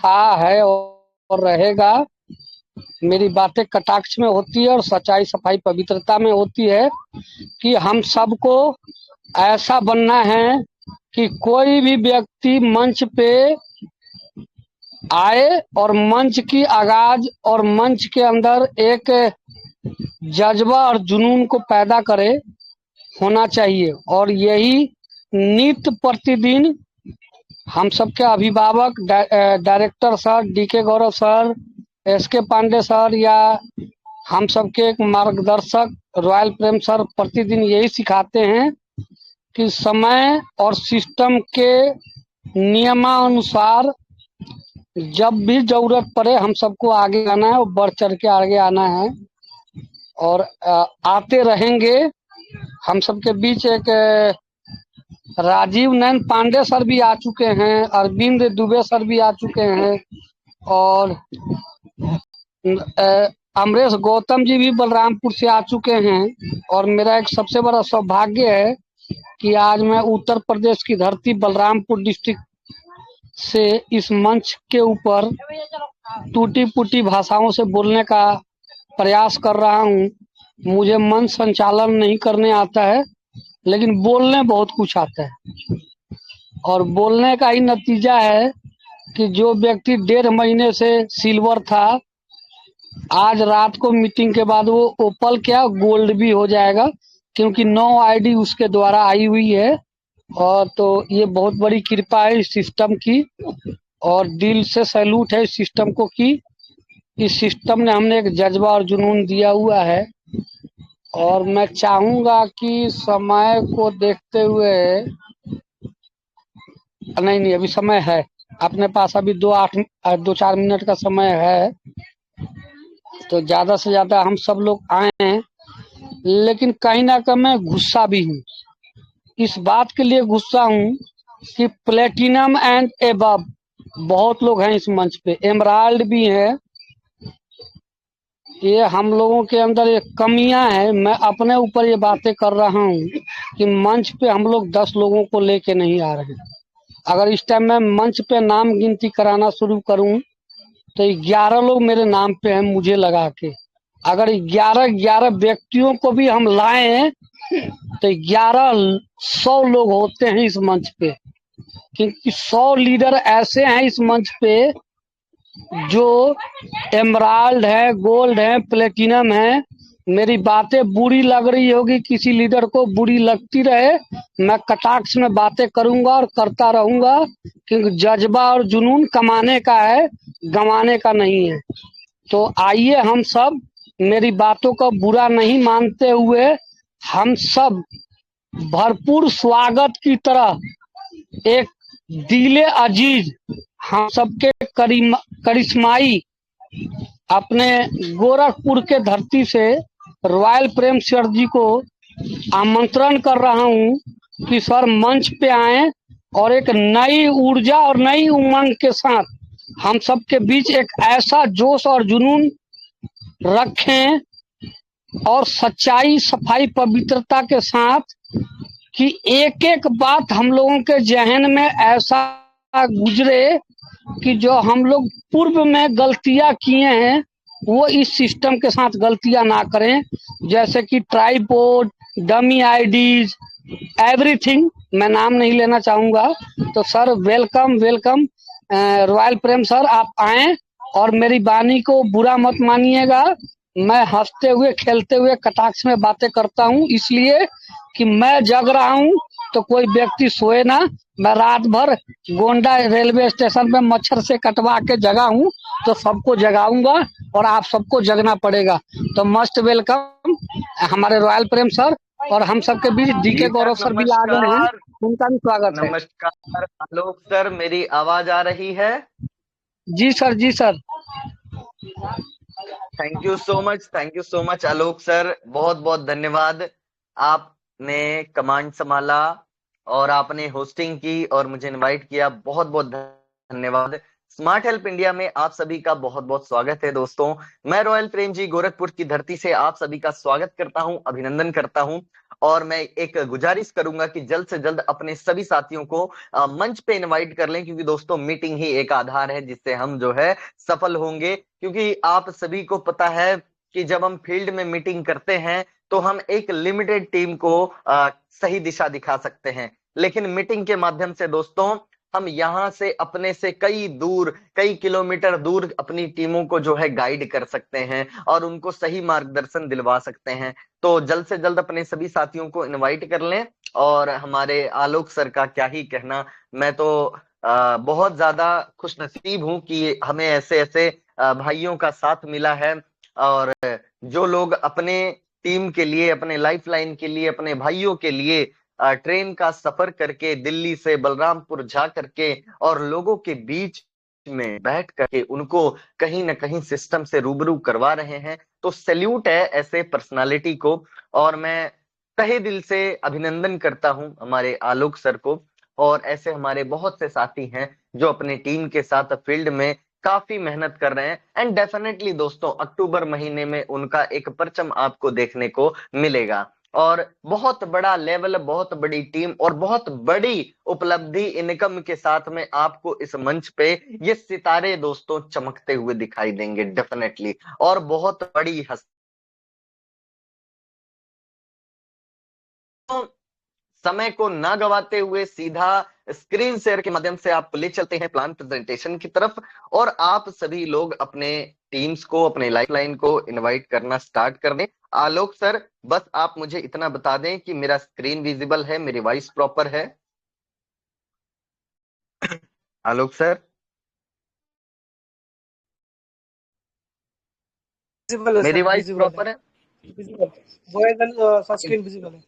था, है और रहेगा। मेरी बातें कटाक्ष में होती है और सच्चाई, सफाई, पवित्रता में होती है कि हम सबको ऐसा बनना है कि कोई भी व्यक्ति मंच पे आए और मंच की आगाज और मंच के अंदर एक जज्बा और जुनून को पैदा करे, होना चाहिए। और यही नित्य प्रतिदिन हम सबके अभिभावक, डायरेक्टर सर, डीके गौरव सर, एसके पांडे सर, या हम सबके एक मार्गदर्शक रॉयल प्रेम सर प्रतिदिन यही सिखाते हैं कि समय और सिस्टम के नियमानुसार जब भी जरूरत पड़े हम सबको आगे आना है और बढ़ चढ़ के आगे आना है। और आते रहेंगे। हम सबके बीच एक राजीव नयन पांडे सर भी आ चुके हैं, अरविंद दुबे सर भी आ चुके हैं, और अमरेश गौतम जी भी बलरामपुर से आ चुके हैं। और मेरा एक सबसे बड़ा सौभाग्य है कि आज मैं उत्तर प्रदेश की धरती बलरामपुर डिस्ट्रिक्ट से इस मंच के ऊपर टूटी फूटी भाषाओं से बोलने का प्रयास कर रहा हूँ। मुझे मंच संचालन नहीं करने आता है, लेकिन बोलने बहुत कुछ आता है। और बोलने का ही नतीजा है कि जो व्यक्ति 1.5 महीने से सिल्वर था, आज रात को मीटिंग के बाद वो ओपल क्या गोल्ड भी हो जाएगा, क्योंकि 9 आईडी उसके द्वारा आई हुई है। और तो ये बहुत बड़ी कृपा है इस सिस्टम की, और दिल से सैल्यूट है इस सिस्टम को कि इस सिस्टम ने हमने एक जज्बा और जुनून दिया हुआ है। और मैं चाहूंगा कि समय को देखते हुए, नहीं अभी समय है अपने पास, अभी 2-4 मिनट का समय है, तो ज्यादा से ज्यादा हम सब लोग आए हैं। लेकिन कहीं ना कहीं मैं गुस्सा भी हूँ। इस बात के लिए गुस्सा हूँ कि प्लेटिनम एंड एबव बहुत लोग हैं इस मंच पे, एमराल्ड भी है। ये हम लोगों के अंदर एक कमियां हैं। मैं अपने ऊपर ये बातें कर रहा हूँ कि मंच पे हम लोग 10 लोगों को लेके नहीं आ रहे हैं। अगर इस टाइम मैं मंच पे नाम गिनती कराना शुरू करूं तो 11 लोग मेरे नाम पे हैं मुझे लगा के। अगर 11 व्यक्तियों को भी हम लाएं तो 1100 लोग होते हैं इस मंच पे, क्योंकि 100 लीडर ऐसे हैं इस मंच पे जो एमराल्ड है, गोल्ड है, प्लेटिनम है। मेरी बातें बुरी लग रही होगी, किसी लीडर को बुरी लगती रहे, मैं कटाक्ष में बातें करूंगा और करता रहूंगा, क्योंकि जज्बा और जुनून कमाने का है, गंवाने का नहीं है। तो आइए हम सब, मेरी बातों का बुरा नहीं मानते हुए, हम सब भरपूर स्वागत की तरह एक दिले अजीज हम सबके करिश्माई अपने गोरखपुर के धरती से रॉयल प्रेम सर जी को आमंत्रण कर रहा हूं कि सर मंच पे आए और एक नई ऊर्जा और नई उमंग के साथ हम सबके बीच एक ऐसा जोश और जुनून रखें, और सच्चाई, सफाई, पवित्रता के साथ कि एक एक बात हम लोगों के जहन में ऐसा गुजरे कि जो हम लोग पूर्व में गलतियां किए हैं वो इस सिस्टम के साथ गलतियां ना करें। जैसे कि ट्राइपोड, डमी आईडीज, एवरीथिंग, मैं नाम नहीं लेना चाहूंगा। तो सर वेलकम वेलकम, रॉयल प्रेम सर आप आए, और मेरी वाणी को बुरा मत मानिएगा। मैं हंसते हुए खेलते हुए कटाक्ष में बातें करता हूँ, इसलिए कि मैं जग रहा हूँ तो कोई व्यक्ति सोए ना। मैं रात भर गोंडा रेलवे स्टेशन पे मच्छर से कटवा के जगा हूँ, तो सबको जगाऊंगा और आप सबको जगना पड़ेगा। तो मस्ट वेलकम हमारे रॉयल प्रेम सर, और हम सबके बीच डीके गौरव सर भी आ गए हैं, उनका भी स्वागत है। नमस्कार आलोक सर, मेरी आवाज आ रही है? जी सर, जी sir. Thank you so much Alok sir, बहुत बहुत धन्यवाद। आपने कमांड संभाला और आपने होस्टिंग की और मुझे इनवाइट किया, बहुत बहुत धन्यवाद। स्मार्ट हेल्प इंडिया में आप सभी का बहुत बहुत स्वागत है दोस्तों। मैं रॉयल प्रेम जी गोरखपुर की धरती से आप सभी का स्वागत करता हूं, अभिनंदन करता हूं। और मैं एक गुजारिश करूंगा कि जल्द से जल्द अपने सभी साथियों को मंच पे इनवाइट कर लें, क्योंकि दोस्तों मीटिंग ही एक आधार है जिससे हम जो है सफल होंगे। क्योंकि आप सभी को पता है कि जब हम फील्ड में मीटिंग करते हैं तो हम एक लिमिटेड टीम को सही दिशा दिखा सकते हैं, लेकिन मीटिंग के माध्यम से दोस्तों हम यहां से अपने से कई दूर, कई किलोमीटर दूर अपनी टीमों को जो है गाइड कर सकते हैं और उनको सही मार्गदर्शन दिलवा सकते हैं। तो जल्द से जल्द अपने सभी साथियों को इनवाइट कर लें। और हमारे आलोक सर का क्या ही कहना, मैं तो बहुत ज्यादा खुश नसीब हूं कि हमें ऐसे ऐसे भाइयों का साथ मिला है। और जो लोग अपने टीम के लिए, अपने लाइफलाइन के लिए, अपने भाइयों के लिए ट्रेन का सफर करके दिल्ली से बलरामपुर जा करके और लोगों के बीच में बैठ करके उनको कहीं ना कहीं सिस्टम से रूबरू करवा रहे हैं, तो सैल्यूट है ऐसे पर्सनालिटी को। और मैं तहे दिल से अभिनंदन करता हूं हमारे आलोक सर को। और ऐसे हमारे बहुत से साथी हैं जो अपने टीम के साथ फील्ड में काफी मेहनत कर रहे हैं। एंड डेफिनेटली दोस्तों अक्टूबर महीने में उनका एक परचम आपको देखने को मिलेगा। और बहुत बड़ा लेवल, बहुत बड़ी टीम और बहुत बड़ी उपलब्धि इनकम के साथ में आपको इस मंच पे ये सितारे दोस्तों चमकते हुए दिखाई देंगे डेफिनेटली। और बहुत बड़ी समय को ना गवाते हुए सीधा स्क्रीन शेयर के माध्यम से आप ले चलते हैं प्लान प्रेजेंटेशन की तरफ। और आप सभी लोग अपने टीम्स को, अपने लाइफलाइन को इनवाइट करना स्टार्ट कर दें। आलोक सर, बस आप मुझे इतना बता दें कि मेरा स्क्रीन विजिबल है, मेरी वॉइस प्रॉपर है। आलोक सर, विजिबल है मेरी सर, वॉइस विजिबल है, प्रॉपर है? विजिबल है। वॉइस एंड स्क्रीन विजिबल है।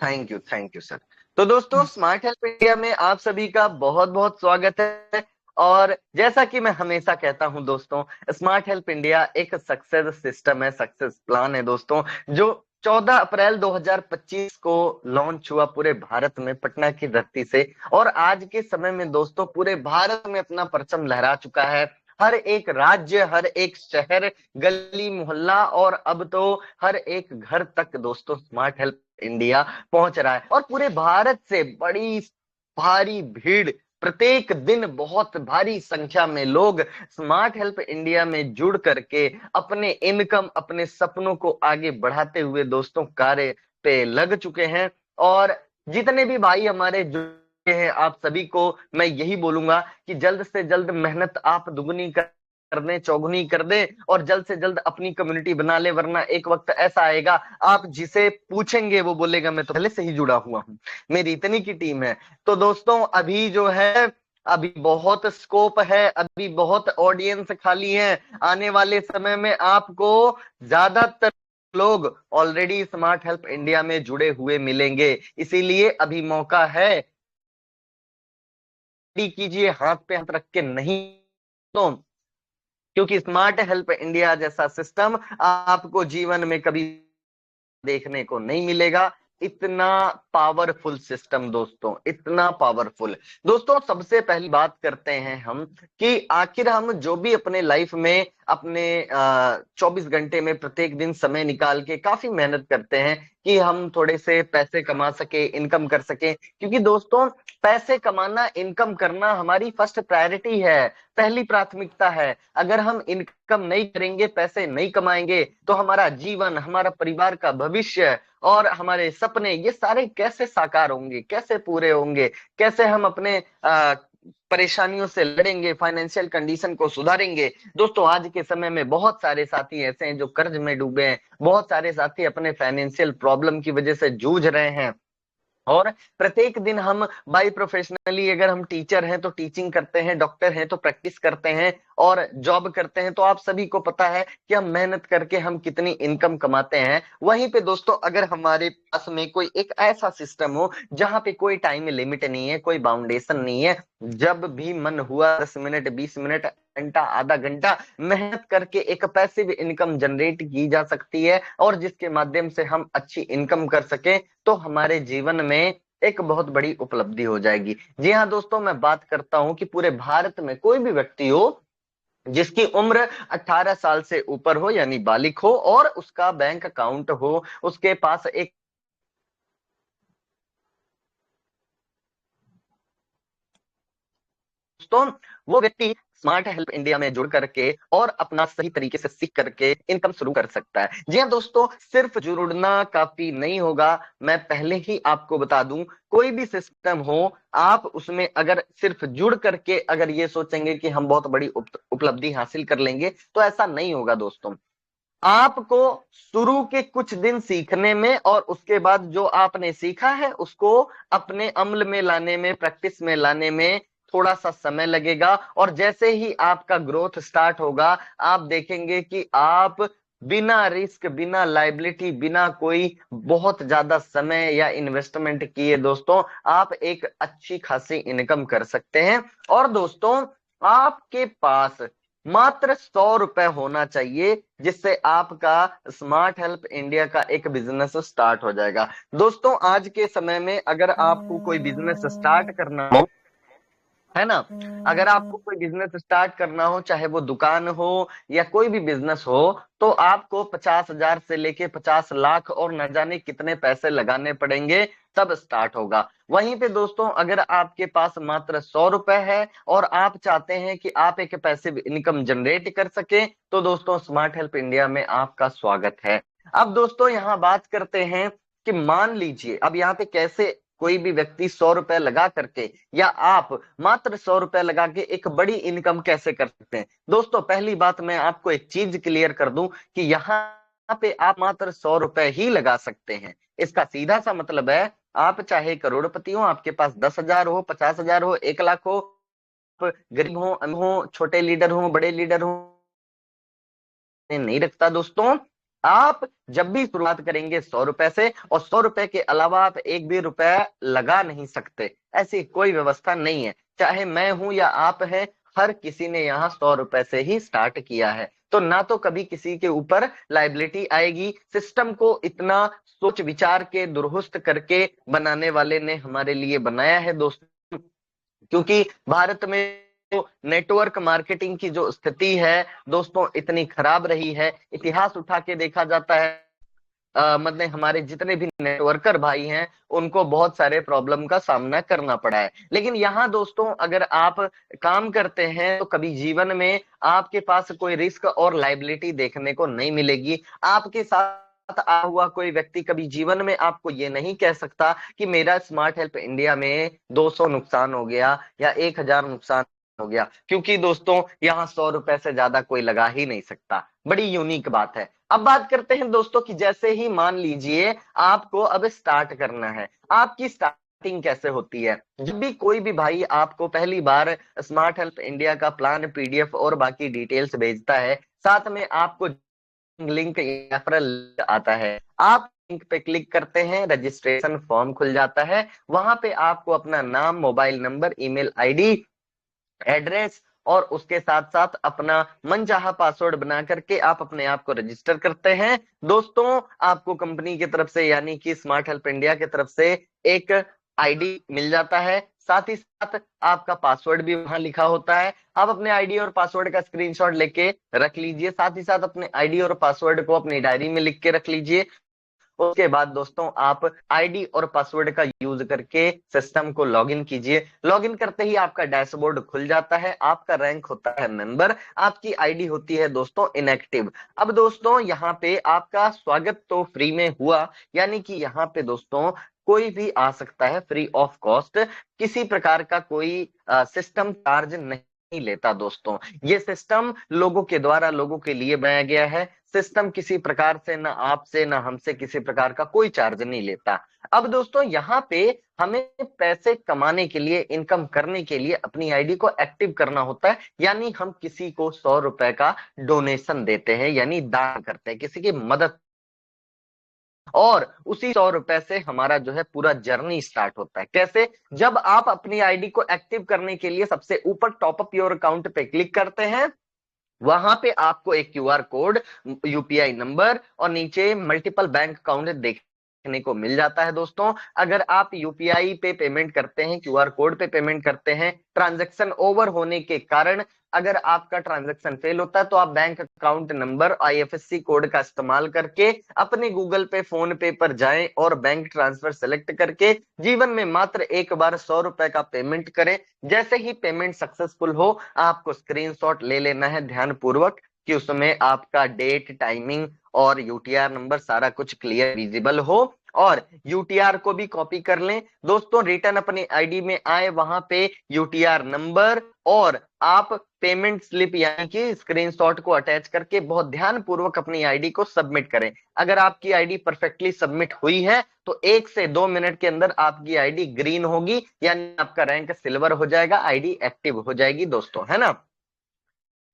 Thank you sir. तो दोस्तों स्मार्ट हेल्थ इंडिया में आप सभी का बहुत बहुत स्वागत है। और जैसा कि मैं हमेशा कहता हूं दोस्तों, स्मार्ट हेल्थ इंडिया एक सक्सेस सिस्टम है, सक्सेस प्लान है दोस्तों, जो 14 अप्रैल 2025 को लॉन्च हुआ पूरे भारत में, पटना की धरती से। और आज के समय में दोस्तों पूरे भारत में अपना परचम लहरा चुका है। हर एक राज्य, हर एक शहर, गली मोहल्ला और अब तो हर एक घर तक दोस्तों स्मार्ट हेल्थ इंडिया पहुंच रहा है। और पूरे भारत से बड़ी भारी भीड़, प्रत्येक दिन बहुत भारी संख्या में लोग स्मार्ट हेल्प इंडिया में जुड़ करके अपने इनकम, अपने सपनों को आगे बढ़ाते हुए दोस्तों कार्य पे लग चुके हैं। और जितने भी भाई हमारे जुड़े हैं, आप सभी को मैं यही बोलूंगा कि जल्द से जल्द मेहनत आप दुगनी कर दें, चौगुनी कर दें और जल्द से जल्द अपनी कम्युनिटी बना ले, वरना एक वक्त ऐसा आएगा आप जिसे पूछेंगे वो बोलेगा मैं तो पहले से ही जुड़ा हुआ हूं, मेरी इतनी की टीम है। तो दोस्तों अभी जो है, अभी बहुत स्कोप है, अभी बहुत ऑडियंस खाली है। आने वाले समय में आपको ज्यादातर लोग ऑलरेडी स्मार्ट हेल्प इंडिया में जुड़े हुए मिलेंगे, इसीलिए अभी मौका है। कीजिए, हाथ पे हाथ रख के नहीं, तो क्योंकि स्मार्ट हेल्प इंडिया जैसा सिस्टम आपको जीवन में कभी देखने को नहीं मिलेगा। इतना पावरफुल सिस्टम दोस्तों, इतना पावरफुल। दोस्तों सबसे पहली बात करते हैं हम कि आखिर हम जो भी अपने लाइफ में अपने 24 घंटे में प्रत्येक दिन समय निकाल के काफी मेहनत करते हैं कि हम थोड़े से पैसे कमा सके, इनकम कर सके। क्योंकि दोस्तों पैसे कमाना, इनकम करना हमारी फर्स्ट प्रायोरिटी है, पहली प्राथमिकता है। अगर हम इनकम नहीं करेंगे, पैसे नहीं कमाएंगे, तो हमारा जीवन, हमारा परिवार का भविष्य और हमारे सपने ये सारे कैसे साकार होंगे, कैसे पूरे होंगे, कैसे हम अपने परेशानियों से लड़ेंगे, फाइनेंशियल कंडीशन को सुधारेंगे। दोस्तों आज के समय में बहुत सारे साथी ऐसे हैं जो कर्ज में डूबे हैं, बहुत सारे साथी अपने फाइनेंशियल प्रॉब्लम की वजह से जूझ रहे हैं। और प्रत्येक दिन हम बाई प्रोफेशनली, अगर हम टीचर हैं तो टीचिंग करते हैं, डॉक्टर हैं तो प्रैक्टिस करते हैं और जॉब करते हैं, तो आप सभी को पता है कि हम मेहनत करके हम कितनी इनकम कमाते हैं। वहीं पे दोस्तों अगर हमारे पास में कोई एक ऐसा सिस्टम हो जहां पे कोई टाइम लिमिट नहीं है, कोई बाउंडेशन नहीं है, जब भी मन हुआ 10 मिनट, 20 मिनट, घंटा, आधा घंटा मेहनत करके एक पैसिव इनकम जनरेट की जा सकती है और जिसके माध्यम से हम अच्छी इनकम कर सके, तो हमारे जीवन में एक बहुत बड़ी उपलब्धि हो जाएगी। जी हाँ दोस्तों, मैं बात करता हूं कि पूरे भारत में कोई भी व्यक्ति हो जिसकी उम्र 18 साल से ऊपर हो यानी बालिग हो और उसका बैंक अकाउंट हो, उसके पास एक दोस्तों वो व्यक्ति स्मार्ट हेल्प इंडिया में जुड़ करके और अपना सही तरीके से सीख करके इनकम शुरू कर सकता है। जी हाँ दोस्तों, सिर्फ जुड़ना काफी नहीं होगा। मैं पहले ही आपको बता दूं, कोई भी सिस्टम हो, आप उसमें अगर सिर्फ जुड़ करके अगर ये सोचेंगे कि हम बहुत बड़ी उपलब्धि हासिल कर लेंगे तो ऐसा नहीं होगा दोस्तों। आपको शुरू के कुछ दिन सीखने में और उसके बाद जो आपने सीखा है उसको अपने अमल में लाने में, प्रैक्टिस में लाने में थोड़ा सा समय लगेगा। और जैसे ही आपका ग्रोथ स्टार्ट होगा, आप देखेंगे कि आप बिना रिस्क, बिना लायबिलिटी, बिना कोई बहुत ज्यादा समय या इन्वेस्टमेंट किए दोस्तों आप एक अच्छी खासी इनकम कर सकते हैं। और दोस्तों आपके पास मात्र 100 रुपए होना चाहिए, जिससे आपका स्मार्ट हेल्प इंडिया का एक बिजनेस स्टार्ट हो जाएगा। दोस्तों आज के समय में अगर आपको कोई बिजनेस स्टार्ट करना हो, है ना, अगर आपको कोई बिजनेस स्टार्ट करना हो, चाहे वो दुकान हो या कोई भी बिजनेस हो, तो आपको 50,000 से लेके 50 लाख और न जाने कितने पैसे लगाने पड़ेंगे, तब स्टार्ट होगा। वहीं पे दोस्तों अगर आपके पास मात्र 100 रुपए है और आप चाहते हैं कि आप एक पैसिव इनकम जनरेट कर सके, तो दोस्तों स्मार्ट हेल्प इंडिया में आपका स्वागत है। अब दोस्तों यहाँ बात करते हैं कि मान लीजिए अब यहाँ पे कैसे कोई भी व्यक्ति 100 रुपए लगा करके या आप मात्र 100 रुपए लगा के एक बड़ी इनकम कैसे कर सकते हैं। दोस्तों पहली बात मैं आपको एक चीज क्लियर कर दूं कि यहाँ पे आप मात्र 100 रुपए ही लगा सकते हैं। इसका सीधा सा मतलब है, आप चाहे करोड़पति हो, आपके पास 10,000 हो, 50,000 हो, 1 लाख हो, आप गरीब हो, अमीर हो, छोटे लीडर हो, बड़े लीडर हो, नहीं रखता दोस्तों। आप जब भी शुरुआत करेंगे 100 रुपए से, और 100 रुपए के अलावा आप एक भी रुपए लगा नहीं सकते, ऐसी कोई व्यवस्था नहीं है। चाहे मैं हूं या आप हैं, हर किसी ने यहाँ 100 रुपए से ही स्टार्ट किया है। तो ना तो कभी किसी के ऊपर लाइबिलिटी आएगी। सिस्टम को इतना सोच विचार के दुरुस्त करके बनाने वाले ने हमारे लिए बनाया है दोस्तों, क्योंकि भारत में तो नेटवर्क मार्केटिंग की जो स्थिति है दोस्तों इतनी खराब रही है। इतिहास उठा के देखा जाता है, मतलब हमारे जितने भी नेटवर्कर भाई हैं उनको बहुत सारे प्रॉब्लम का सामना करना पड़ा है। लेकिन यहाँ दोस्तों अगर आप काम करते हैं तो कभी जीवन में आपके पास कोई रिस्क और लायबिलिटी देखने को नहीं मिलेगी। आपके साथ आया हुआ कोई व्यक्ति कभी जीवन में आपको ये नहीं कह सकता कि मेरा स्मार्ट हेल्प इंडिया में 200 नुकसान हो गया या 1,000 नुकसान हो गया, क्योंकि दोस्तों यहाँ 100 रुपए से ज्यादा कोई लगा ही नहीं सकता। बड़ी यूनिक बात है। अब बात करते हैं दोस्तों कि जैसे ही मान लीजिए आपको अब स्टार्ट करना है, आपकी स्टार्टिंग कैसे होती है। जब भी कोई भी भाई आपको पहली बार स्मार्ट हेल्प इंडिया का प्लान, पीडीएफ और बाकी डिटेल्स भेजता है, साथ में आपको लिंक या रेफरल आता है, आप लिंक पे क्लिक करते हैं, रजिस्ट्रेशन फॉर्म खुल जाता है। वहां पे आपको अपना नाम, mobile number, email ID, address और उसके साथ साथ अपना मनचाहा पासवर्ड बना करके आप अपने आप को रजिस्टर करते हैं। दोस्तों आपको कंपनी की तरफ से यानी कि स्मार्ट हेल्प इंडिया की तरफ से एक आईडी मिल जाता है, साथ ही साथ आपका पासवर्ड भी वहां लिखा होता है। आप अपने आईडी और पासवर्ड का स्क्रीनशॉट लेके रख लीजिए, साथ ही साथ अपने आईडी और पासवर्ड को अपनी डायरी में लिख के रख लीजिए। उसके बाद दोस्तों आप आईडी और पासवर्ड का यूज करके सिस्टम को लॉगिन कीजिए। लॉगिन करते ही आपका डैशबोर्ड खुल जाता है, आपका रैंक होता है मेंबर, आपकी आईडी होती है दोस्तों इनएक्टिव। अब दोस्तों यहाँ पे आपका स्वागत तो फ्री में हुआ, यानी कि यहाँ पे दोस्तों कोई भी आ सकता है फ्री ऑफ कॉस्ट, किसी प्रकार का कोई सिस्टम चार्ज नहीं लेता दोस्तों। ये सिस्टम लोगों के द्वारा लोगों के लिए बनाया गया है। सिस्टम किसी प्रकार से ना आपसे ना हमसे किसी प्रकार का कोई चार्ज नहीं लेता। अब दोस्तों यहाँ पे हमें पैसे कमाने के लिए, इनकम करने के लिए अपनी आईडी को एक्टिव करना होता है, यानी हम किसी को 100 रुपए का डोनेशन देते हैं, यानी दान करते हैं, किसी की मदद, और उसी 100 रुपए से हमारा जो है पूरा जर्नी स्टार्ट होता है। कैसे? जब आप अपनी आईडी को एक्टिव करने के लिए सबसे ऊपर टॉप अप योर अकाउंट पे क्लिक करते हैं, वहां पे आपको एक क्यूआर कोड, यूपीआई नंबर और नीचे मल्टीपल बैंक अकाउंट देखने देखने को मिल जाता है दोस्तों। अगर आप यूपीआई पे पेमेंट करते हैं, क्यूआर कोड पे पेमेंट करते हैं, ट्रांजैक्शन ओवर होने के कारण अगर आपका ट्रांजैक्शन फेल होता है तो आप bank account number IFSC code का इस्तेमाल करके अपने गूगल पे, फोन पे पर जाएं और बैंक ट्रांसफर सेलेक्ट करके जीवन में मात्र एक बार 100 रुपए का पेमेंट करें। जैसे ही पेमेंट सक्सेसफुल हो, आपको स्क्रीनशॉट ले लेना है ध्यानपूर्वक कि उसमें आपका डेट, टाइमिंग और यूटीआर नंबर सारा कुछ क्लियर विजिबल हो, और यूटीआर को भी कॉपी कर लें दोस्तों। रिटर्न अपने आईडी में आए, वहां पे यूटीआर नंबर और आप पेमेंट स्लिप यानी कि स्क्रीनशॉट को अटैच करके बहुत ध्यानपूर्वक अपनी आईडी को सबमिट करें। अगर आपकी आईडी परफेक्टली सबमिट हुई है तो 1 से 2 मिनट के अंदर आपकी आईडी ग्रीन होगी, यानी आपका रैंक सिल्वर हो जाएगा, आईडी एक्टिव हो जाएगी दोस्तों, है ना।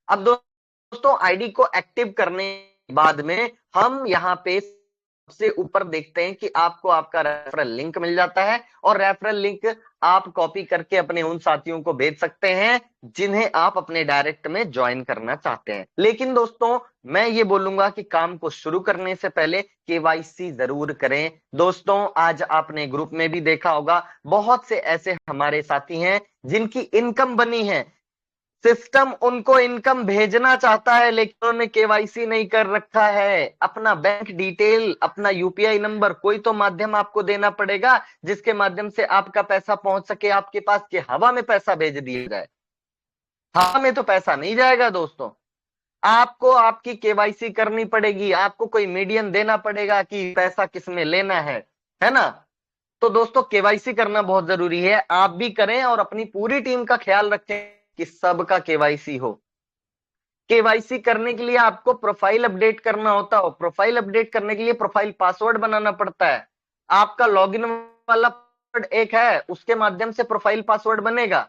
अब दोस्तों आईडी को एक्टिव करने के बाद में हम यहाँ पे सबसे ऊपर देखते हैं कि आपको आपका रेफरल लिंक मिल जाता है, और रेफरल लिंक आप कॉपी करके अपने उन साथियों को भेज सकते हैं जिन्हें आप अपने डायरेक्ट में ज्वाइन करना चाहते हैं। लेकिन दोस्तों मैं ये बोलूंगा कि काम को शुरू करने से पहले केवाईसी जरूर करें। दोस्तों आज आपने ग्रुप में भी देखा होगा, बहुत से ऐसे हमारे साथी हैं जिनकी इनकम बनी है, सिस्टम उनको इनकम भेजना चाहता है लेकिन उन्होंने केवाईसी नहीं कर रखा है। अपना बैंक डिटेल, अपना यूपीआई नंबर, कोई तो माध्यम आपको देना पड़ेगा जिसके माध्यम से आपका पैसा पहुंच सके आपके पास, कि हवा में पैसा भेज दिया जाए। हवा में तो पैसा नहीं जाएगा दोस्तों, आपको आपकी केवाईसी करनी पड़ेगी, आपको कोई मीडियम देना पड़ेगा कि पैसा किसमें लेना है ना। तो दोस्तों केवाईसी करना बहुत जरूरी है, आप भी करें और अपनी पूरी टीम का ख्याल रखें कि सबका केवाईसी हो। केवाईसी करने के लिए आपको प्रोफाइल अपडेट करना होता हो, प्रोफाइल अपडेट करने के लिए प्रोफाइल पासवर्ड बनाना पड़ता है। आपका लॉगिन वाला पासवर्ड एक है, उसके माध्यम से प्रोफाइल पासवर्ड बनेगा।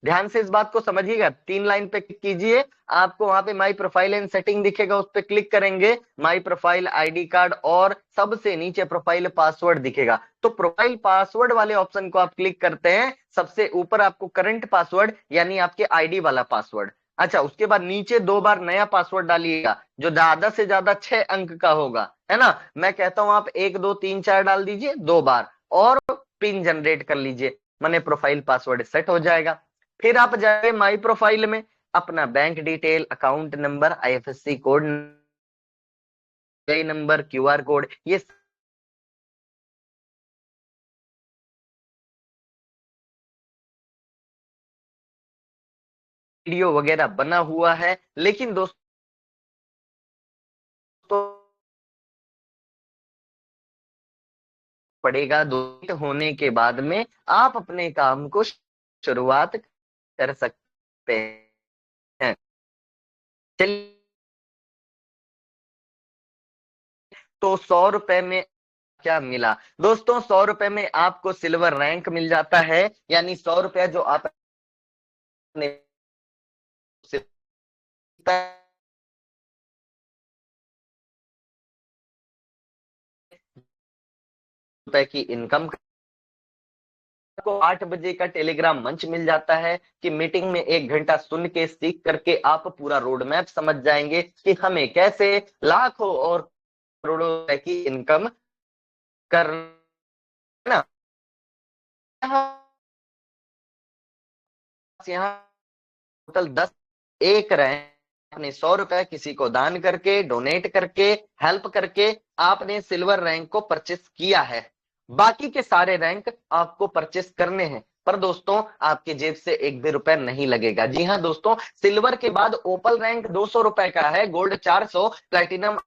ध्यान से इस बात को समझिएगा। 3 लाइन पे क्लिक कीजिए, आपको वहां पे माई प्रोफाइल एंड सेटिंग दिखेगा, उस पर क्लिक करेंगे, माई प्रोफाइल, आईडी कार्ड और सबसे नीचे प्रोफाइल पासवर्ड दिखेगा। तो प्रोफाइल पासवर्ड वाले ऑप्शन को आप क्लिक करते हैं, सबसे ऊपर आपको करंट पासवर्ड यानी आपके आईडी वाला पासवर्ड, अच्छा उसके बाद नीचे 2 बार नया पासवर्ड डालिएगा जो ज्यादा से ज्यादा 6 अंक का होगा, है ना। मैं कहता हूं आप 1 2 3 4 डाल दीजिए 2 बार और पिन जनरेट कर लीजिए, माने प्रोफाइल पासवर्ड सेट हो जाएगा। फिर आप जाए माई प्रोफाइल में, अपना bank detail, account number, IFSC code number, QR code, ये वीडियो वगैरह बना हुआ है। लेकिन दोस्तों पड़ेगा, दो होने के बाद में आप अपने काम को शुरुआत कर सकते हैं। चलिए, तो 100 रुपए में क्या मिला दोस्तों? 100 रुपए में आपको सिल्वर रैंक मिल जाता है, यानी 100 रुपया जो आप रुपए की इनकम को 8 बजे का टेलीग्राम मंच मिल जाता है कि मीटिंग में 1 घंटा सुन के सीख करके आप पूरा रोड मैप समझ जाएंगे कि हमें कैसे लाखों और करोड़ों रुपए की इनकम करना। यहाँ टोटल 10 एक रहे, आपने 100 रुपए किसी को दान करके, डोनेट करके, हेल्प करके आपने सिल्वर रैंक को परचेस किया है। बाकी के सारे रैंक आपको परचेस करने हैं, पर दोस्तों आपके जेब से 1 भी रुपए नहीं लगेगा। जी हाँ दोस्तों, सिल्वर के बाद ओपल रैंक 200 रुपए का है, gold 400, platinum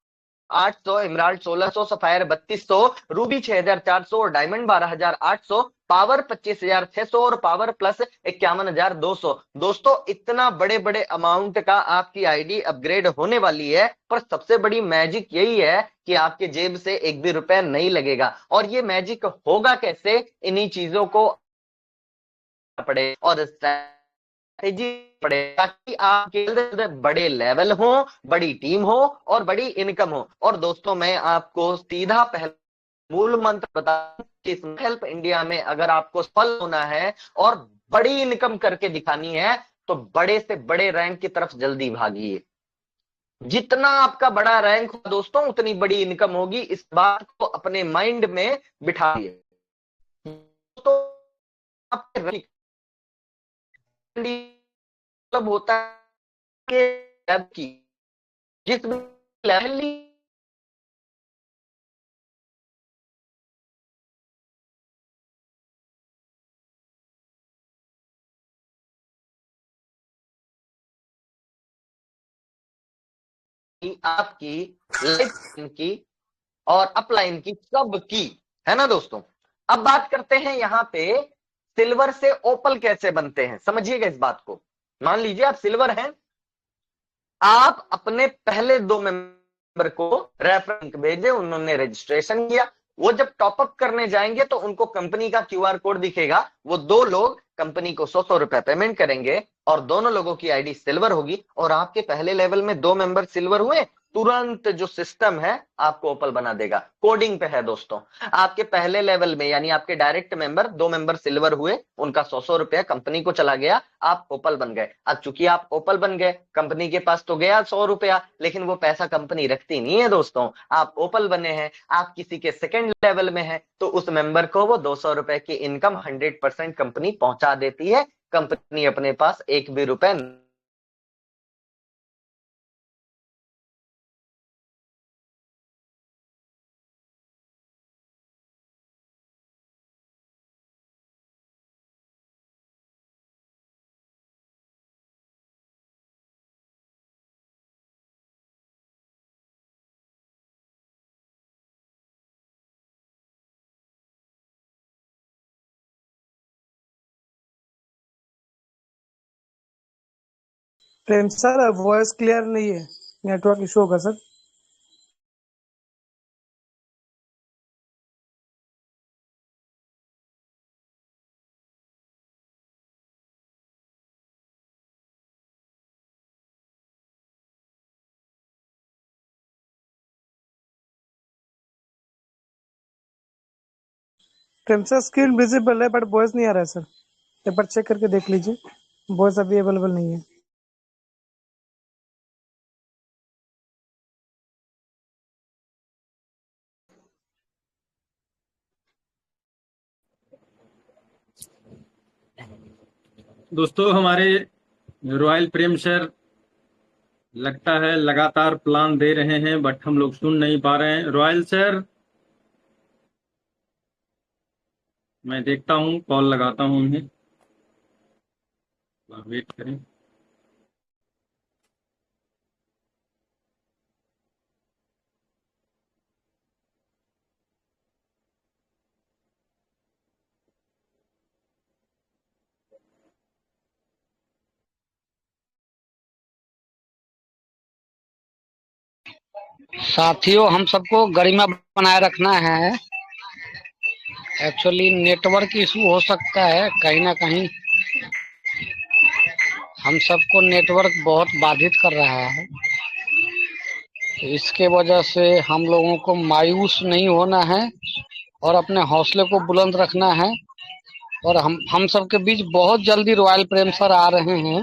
800, emerald 1600, sapphire 3200, Ruby 6400 और डायमंड 12800, पावर 25600 और पावर प्लस 51200। दोस्तों इतना बड़े बड़े अमाउंट का आपकी आईडी अपग्रेड होने वाली है, पर सबसे बड़ी मैजिक यही है कि आपके जेब से 1 भी रुपए नहीं लगेगा। और ये मैजिक होगा कैसे? इन्हीं चीजों को पड़े और स्ट्रैटेजी पड़े, ताकि आपके अंदर बड़े लेवल हो, बड़ी टीम हो और बड़ी इनकम हो। और दोस्तों मैं आपको सीधा पहले मूल मंत्र बता कि हेल्प इंडिया में अगर आपको सफल होना है और बड़ी इनकम करके दिखानी है तो बड़े से बड़े रैंक की तरफ जल्दी भागिए। जितना आपका बड़ा रैंक हो दोस्तों, उतनी बड़ी इनकम होगी। इस बात को अपने माइंड में बिठाइए तो आपके रैंक मतलब होता है कि जिस लेवल की आपकी लाइफ की और अपलाइन की सब की, है ना दोस्तों। अब बात करते हैं यहां पे सिल्वर से ओपल कैसे बनते हैं, समझिएगा इस बात को। मान लीजिए आप सिल्वर हैं, आप अपने पहले 2 मेंबर को रेफरल लिंक भेजे, उन्होंने रजिस्ट्रेशन किया, वो जब टॉपअप करने जाएंगे तो उनको कंपनी का क्यूआर कोड दिखेगा, वो 2 लोग कंपनी को 100-100 रुपए पेमेंट करेंगे और दोनों लोगों की आईडी सिल्वर होगी और आपके पहले लेवल में 2 मेंबर सिल्वर हुए, तुरंत जो सिस्टम है आपको ओपल बना देगा। कोडिंग पे है दोस्तों। आपके पहले लेवल में यानी आपके डायरेक्ट मेंबर 2 मेंबर सिल्वर हुए, उनका 100-100 रुपया कंपनी को चला गया, आप ओपल बन गए। अब चूंकि आप ओपल बन गए, कंपनी के पास तो गया 100 रुपया, लेकिन वो पैसा कंपनी रखती नहीं है दोस्तों। आप ओपल बने हैं, आप किसी के सेकंड लेवल में हैं, तो उस मेंबर को वो 200 रुपए की इनकम 100% कंपनी पहुंचा देती है। कंपनी अपने पास एक भी रुपए प्रेम सर वॉइस क्लियर नहीं है, नेटवर्क इशू होगा सर। प्रेम सर स्क्रीन विजिबल है बट वॉइस नहीं आ रहा है सर, एक बार चेक करके देख लीजिए, वॉइस अभी अवेलेबल नहीं है। दोस्तों हमारे रॉयल प्रेम सर लगता है लगातार प्लान दे रहे हैं बट हम लोग सुन नहीं पा रहे हैं। रॉयल सर, मैं देखता हूँ, कॉल लगाता हूँ उन्हें, वेट करें। साथियों, हम सबको गरिमा बनाए रखना है। एक्चुअली नेटवर्क इशू हो सकता है कहीं ना कहीं, हम सबको नेटवर्क बहुत बाधित कर रहा है। तो इसके वजह से हम लोगों को मायूस नहीं होना है और अपने हौसले को बुलंद रखना है। और हम सबके बीच बहुत जल्दी रॉयल प्रेम सर आ रहे हैं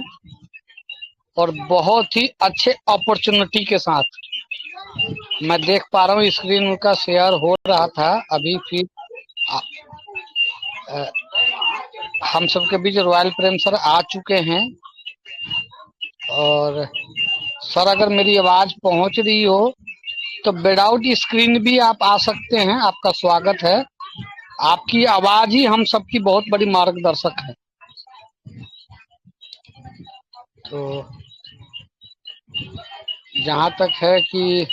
और बहुत ही अच्छे अपॉर्चुनिटी के साथ। मैं देख पा रहा हूँ स्क्रीन उनका शेयर हो रहा था अभी, फिर आ, आ, हम सबके बीच रॉयल प्रेम सर आ चुके हैं। और सर अगर मेरी आवाज पहुंच रही हो तो विदाउट स्क्रीन भी आप आ सकते हैं, आपका स्वागत है। आपकी आवाज ही हम सबकी बहुत बड़ी मार्गदर्शक है। तो जहाँ तक है कि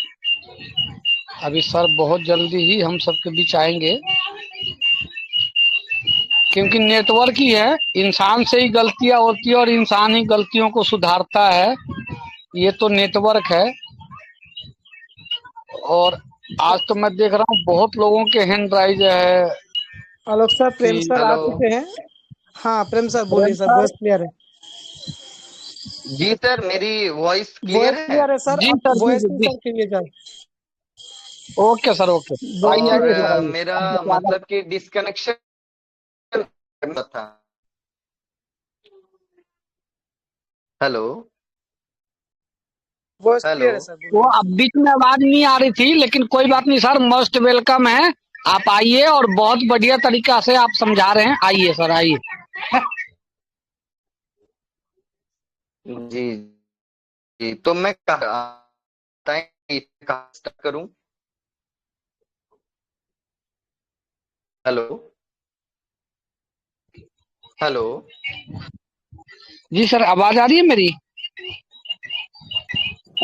अभी सर बहुत जल्दी ही हम सबके बीच आएंगे, क्योंकि नेटवर्क ही है, इंसान से ही गलतियां होती है और इंसान ही गलतियों को सुधारता है। ये तो नेटवर्क है। और आज तो मैं देख रहा हूँ बहुत लोगों के हैंड राइज है आलोक सर, कि प्रेम सर आ हेलो चुके हैं। हाँ प्रेम सर बोलिए प्रेम सर, सर। वॉइस क्लियर है। जी सर, मेरी वॉइस क्लियर वॉइस है। क्लियर है सर, जी अब सर, जी वॉइस जी नहीं जी। सर चाहिए सर। Okay sir, okay. आइए वॉइस और आइए नहीं सर, है। आइए, मेरा आपका स्वागत। मतलब कि डिस्कनेक्शन था। हेलो। वॉइस हेलो क्लियर है सर, वो बोलिए। अब बीच में आवाज नहीं आ रही थी, लेकिन कोई बात नहीं सर, मोस्ट वेलकम है। आप आइए और बहुत बढ़िया तरीका से आप समझा रहे हैं। आइए सर, आइए। जी जी, तो मैं कहाँ स्टार्ट करूं? Hello hello. जी सर, आवाज आ रही है मेरी?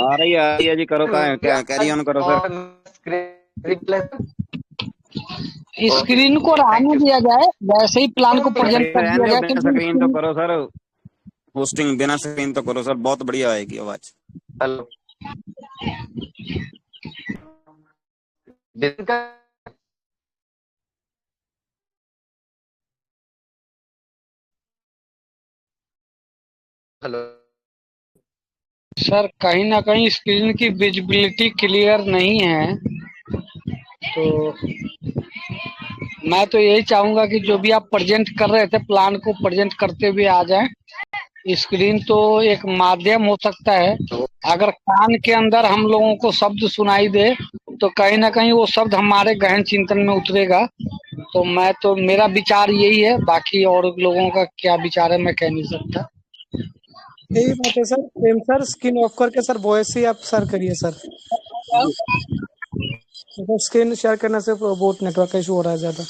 आ रही है जी, करो क्या कैरी ऑन करो सर। और स्क्रीन ओके, स्क्रीन को थैंक रहने यू। दिया जाए, वैसे ही प्लान को प्रेजेंट कर रहने दिया दो, जाए, बिना क्योंकि स्क्रीन तो करो सर, होस्टिंग बिना स्क्रीन तो करो सर, बहुत बढ़िया आएगी आवाज। हेलो दिन का। हेलो सर कहीं ना कहीं स्क्रीन की विजिबिलिटी क्लियर नहीं है, तो मैं तो यही चाहूंगा कि जो भी आप प्रेजेंट कर रहे थे, प्लान को प्रेजेंट करते हुए आ जाएं। स्क्रीन तो एक माध्यम हो सकता है, अगर कान के अंदर हम लोगों को शब्द सुनाई दे तो कहीं ना कहीं वो शब्द हमारे गहन चिंतन में उतरेगा। तो मेरा विचार यही है, बाकी और लोगों का क्या विचार है मैं कह नहीं सकता। यही बात है sir, Prem sir screen of करके सर वॉइस ही आप सर करिए सर। तो स्क्रीन शेयर करने से बहुत नेटवर्क का इशू हो रहा है ज्यादा।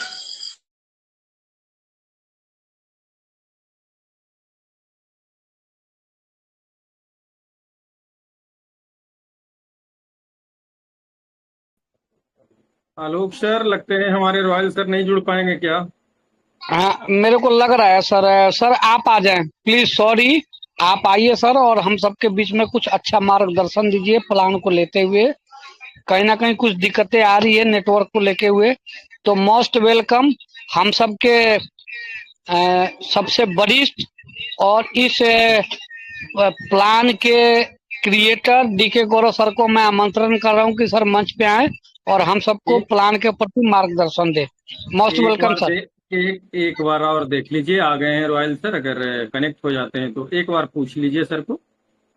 आलोक सर, लगते हैं हमारे रॉयल सर नहीं जुड़ पाएंगे क्या? हाँ, मेरे को लग रहा है सर। सर आप आ जाएं प्लीज, सॉरी। आप आइए सर, और हम सबके बीच में कुछ अच्छा मार्गदर्शन दीजिए प्लान को लेते हुए। कहीं ना कहीं कुछ दिक्कतें आ रही है नेटवर्क को लेके हुए, तो मोस्ट वेलकम। हम सबके सबसे वरिष्ठ और इस प्लान के क्रिएटर डीके गौरव सर को मैं आमंत्रण कर रहा हूं कि सर मंच पे आए और हम सबको एक प्लान के प्रति मार्गदर्शन दे। मोस्ट एक वेलकम बार सर। दे एक बार और देख लीजिए, आ गए हैं रॉयल सर। अगर कनेक्ट हो जाते हैं तो एक बार पूछ लीजिए सर को,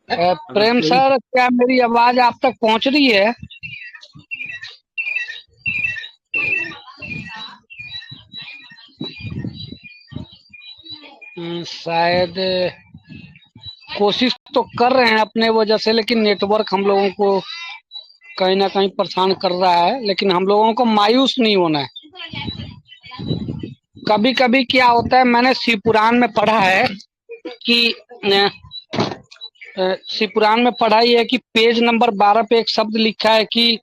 अगर प्रेम कोई। सर, क्या मेरी आवाज आप तक पहुंच रही है? शायद कोशिश तो कर रहे हैं अपने वजह से, लेकिन नेटवर्क हम लोगों को कहीं ना कहीं परेशान कर रहा है। लेकिन हम लोगों को मायूस नहीं होना है। कभी कभी क्या होता है, मैंने शिव पुराण में पढ़ा है कि शिव पुराण में पढ़ा ही है कि पेज नंबर 12 पे एक शब्द लिखा है कि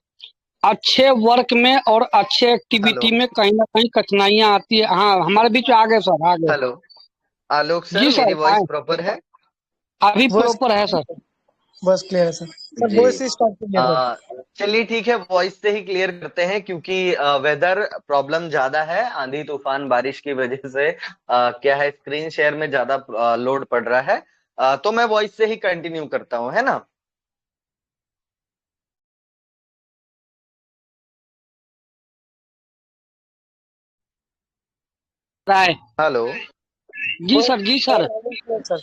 अच्छे वर्क में और अच्छे हेलो एक्टिविटी में कहीं ना कहीं कठिनाइयां आती है। हाँ, हमारे बीच में आ गए सर, आ गए। हेलो आलोक सर, जी मेरी सर, वॉइस आए। प्रॉपर है? अभी वॉइस प्रॉपर है सर। वॉइस क्लियर है सर। सर जी। वॉइस ही स्टार्ट करिए सर। चलिए ठीक है, वॉइस से ही क्लियर करते हैं क्योंकि वेदर प्रॉब्लम ज्यादा है, आंधी तूफान बारिश की वजह से क्या है, स्क्रीन शेयर में ज्यादा लोड पड़ रहा है। तो मैं वॉइस से ही कंटिन्यू करता हूं, है ना? आए। हेलो जी सर, जी सर। Sir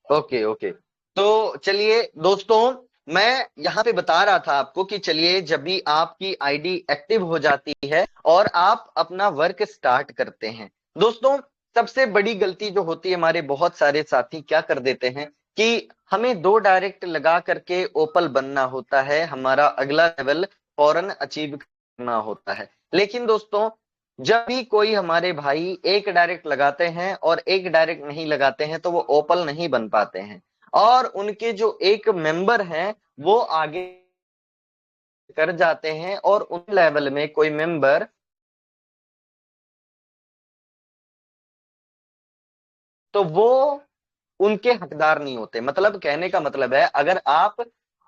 okay okay. तो चलिए दोस्तों, मैं यहाँ पे बता रहा था आपको कि चलिए जब भी आपकी आईडी एक्टिव हो जाती है और आप अपना वर्क स्टार्ट करते हैं, दोस्तों सबसे बड़ी गलती जो होती है, हमारे बहुत सारे साथी क्या कर देते हैं कि हमें 2 डायरेक्ट लगा करके ओपल बनना होता है, हमारा अगला लेवल फौरन अचीव करना होता है। लेकिन दोस्तों, जब भी कोई हमारे भाई एक डायरेक्ट लगाते हैं और एक डायरेक्ट नहीं लगाते हैं तो वो ओपल नहीं बन पाते हैं, और उनके जो एक मेंबर हैं वो आगे कर जाते हैं और उन लेवल में कोई मेंबर तो वो उनके हकदार नहीं होते। मतलब कहने का मतलब है, अगर आप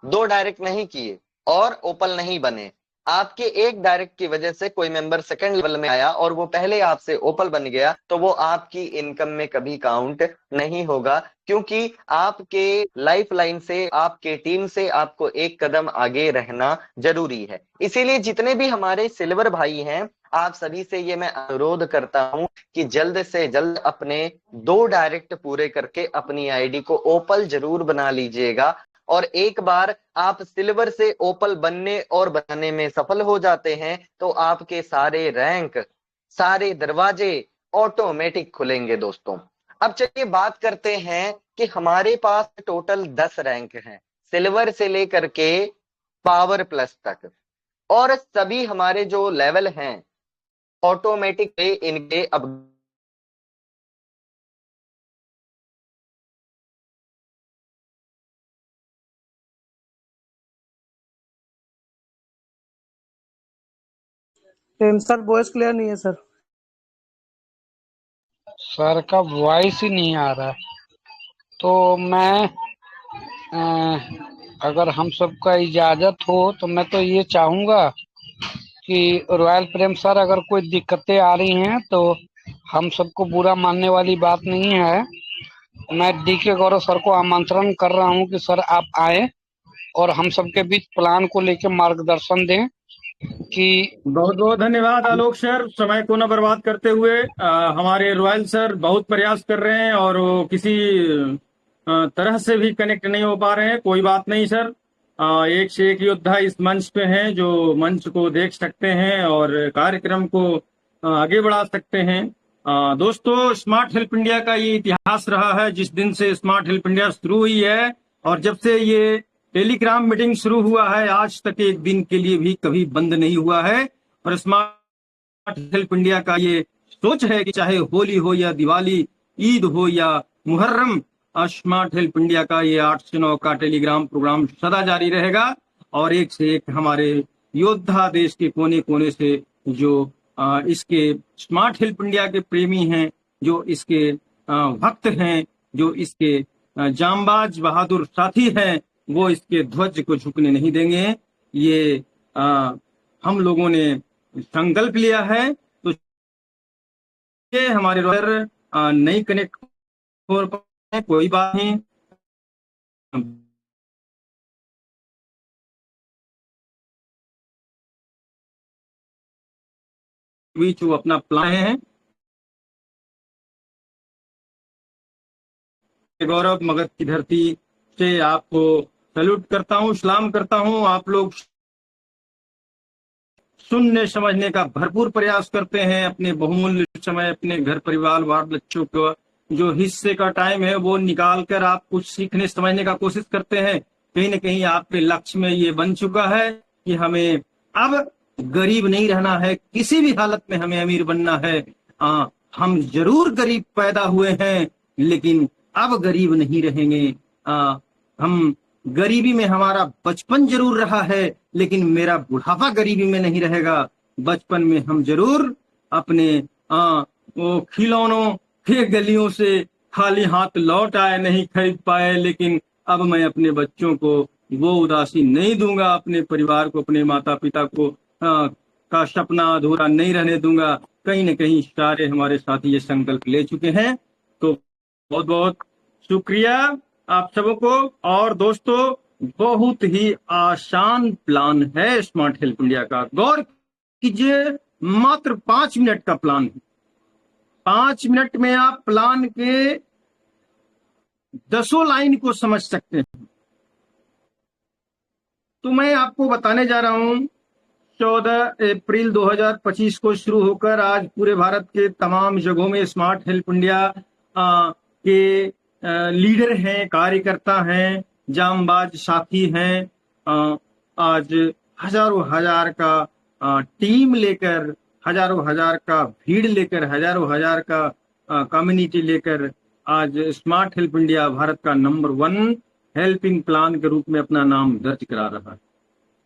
2 डायरेक्ट नहीं किए और ओपल नहीं बने, आपके एक डायरेक्ट की वजह से कोई मेंबर सेकंड लेवल में आया और वो पहले आपसे ओपल बन गया, तो वो आपकी इनकम में कभी काउंट नहीं होगा, क्योंकि आपके लाइफ लाइन से, आपके टीम से आपको एक कदम आगे रहना जरूरी है। इसीलिए जितने भी हमारे सिल्वर भाई हैं, आप सभी से ये मैं अनुरोध करता हूं कि जल्द से जल्द अपने 2 डायरेक्ट पूरे करके अपनी आईडी को ओपल जरूर बना लीजिएगा। और एक बार आप सिल्वर से ओपल बनने और बनाने में सफल हो जाते हैं तो आपके सारे रैंक, सारे दरवाजे ऑटोमेटिक खुलेंगे दोस्तों। अब चलिए बात करते हैं कि हमारे पास टोटल 10 रैंक हैं, सिल्वर से लेकर के पावर प्लस तक, और सभी हमारे जो लेवल हैं ऑटोमेटिक इनके अब सर वॉइस क्लियर नहीं है सर। सर का वॉइस ही नहीं आ रहा है। तो मैं अगर हम सबका इजाजत हो तो मैं तो ये चाहूंगा कि रॉयल प्रेम सर, अगर कोई दिक्कतें आ रही हैं तो हम सबको बुरा मानने वाली बात नहीं है। मैं DK गौरव सर को आमंत्रण कर रहा हूं कि सर आप आए और हम सबके बीच प्लान को लेकर मार्गदर्शन दें कि बहुत बहुत धन्यवाद आलोक सर, समय को न बर्बाद करते हुए। हमारे रॉयल सर बहुत प्रयास कर रहे हैं और वो किसी तरह से भी कनेक्ट नहीं हो पा रहे हैं। कोई बात नहीं सर, एक से एक योद्धा इस मंच पे हैं जो मंच को देख सकते हैं और कार्यक्रम को आगे बढ़ा सकते हैं। दोस्तों, स्मार्ट हेल्प इंडिया का ये इतिहास रहा है। जिस दिन से स्मार्ट हेल्प इंडिया शुरू हुई है और जब से ये टेलीग्राम मीटिंग शुरू हुआ है, आज तक एक दिन के लिए भी कभी बंद नहीं हुआ है। और स्मार्ट हेल्प इंडिया का ये सोच है कि चाहे होली हो या दिवाली, ईद हो या मुहर्रम, स्मार्ट हेल्प इंडिया का ये 8 से 9 का टेलीग्राम प्रोग्राम सदा जारी रहेगा। और एक से एक हमारे योद्धा देश के कोने कोने से जो इसके स्मार्ट हेल्प इंडिया के प्रेमी हैं, जो इसके भक्त हैं, जो इसके जांबाज बहादुर साथी हैं, वो इसके ध्वज को झुकने नहीं देंगे। ये हम लोगों ने संकल्प लिया है। तो ये हमारे रॉयर नहीं कनेक्ट हो पाए, कोई बात नहीं। बीच वो अपना प्लान है। गौरव मगध की धरती से आपको सैल्यूट करता हूँ, सलाम करता हूँ। आप लोग सुनने समझने का भरपूर प्रयास करते हैं। अपने बहुमूल्य समय, अपने घर परिवार वार बच्चों को जो हिस्से का टाइम है वो निकाल कर आप कुछ सीखने समझने का कोशिश करते हैं। कहीं ना कहीं आपके लक्ष्य में ये बन चुका है कि हमें अब गरीब नहीं रहना है, किसी भी हालत में हमें अमीर बनना है। हम जरूर गरीब पैदा हुए हैं लेकिन अब गरीब नहीं रहेंगे। हम गरीबी में हमारा बचपन जरूर रहा है लेकिन मेरा बुढ़ापा गरीबी में नहीं रहेगा। बचपन में हम जरूर अपने वो खिलौनों के गलियों से खाली हाथ लौट आए, नहीं खरीद पाए, लेकिन अब मैं अपने बच्चों को वो उदासी नहीं दूंगा, अपने परिवार को, अपने माता पिता को का सपना अधूरा नहीं रहने दूंगा। कहीं न कहीं सारे हमारे साथी ये संकल्प ले चुके हैं। तो बहुत बहुत शुक्रिया आप सबों को। और दोस्तों, बहुत ही आसान प्लान है स्मार्ट हेल्प इंडिया का। गौर कीजिए, मात्र 5 मिनट का प्लान है। 5 मिनट में आप प्लान के 10 लाइन को समझ सकते हैं। तो मैं आपको बताने जा रहा हूं, 14 अप्रैल 2025 को शुरू होकर आज पूरे भारत के तमाम जगहों में स्मार्ट हेल्प इंडिया के लीडर हैं, कार्यकर्ता हैं, जांबाज साथी हैं। आज हजारों हजार का टीम लेकर, हजारों हजार का भीड़ लेकर, हजारों हजार का कम्युनिटी लेकर आज स्मार्ट हेल्प इंडिया भारत का नंबर 1 हेल्पिंग प्लान के रूप में अपना नाम दर्ज करा रहा है।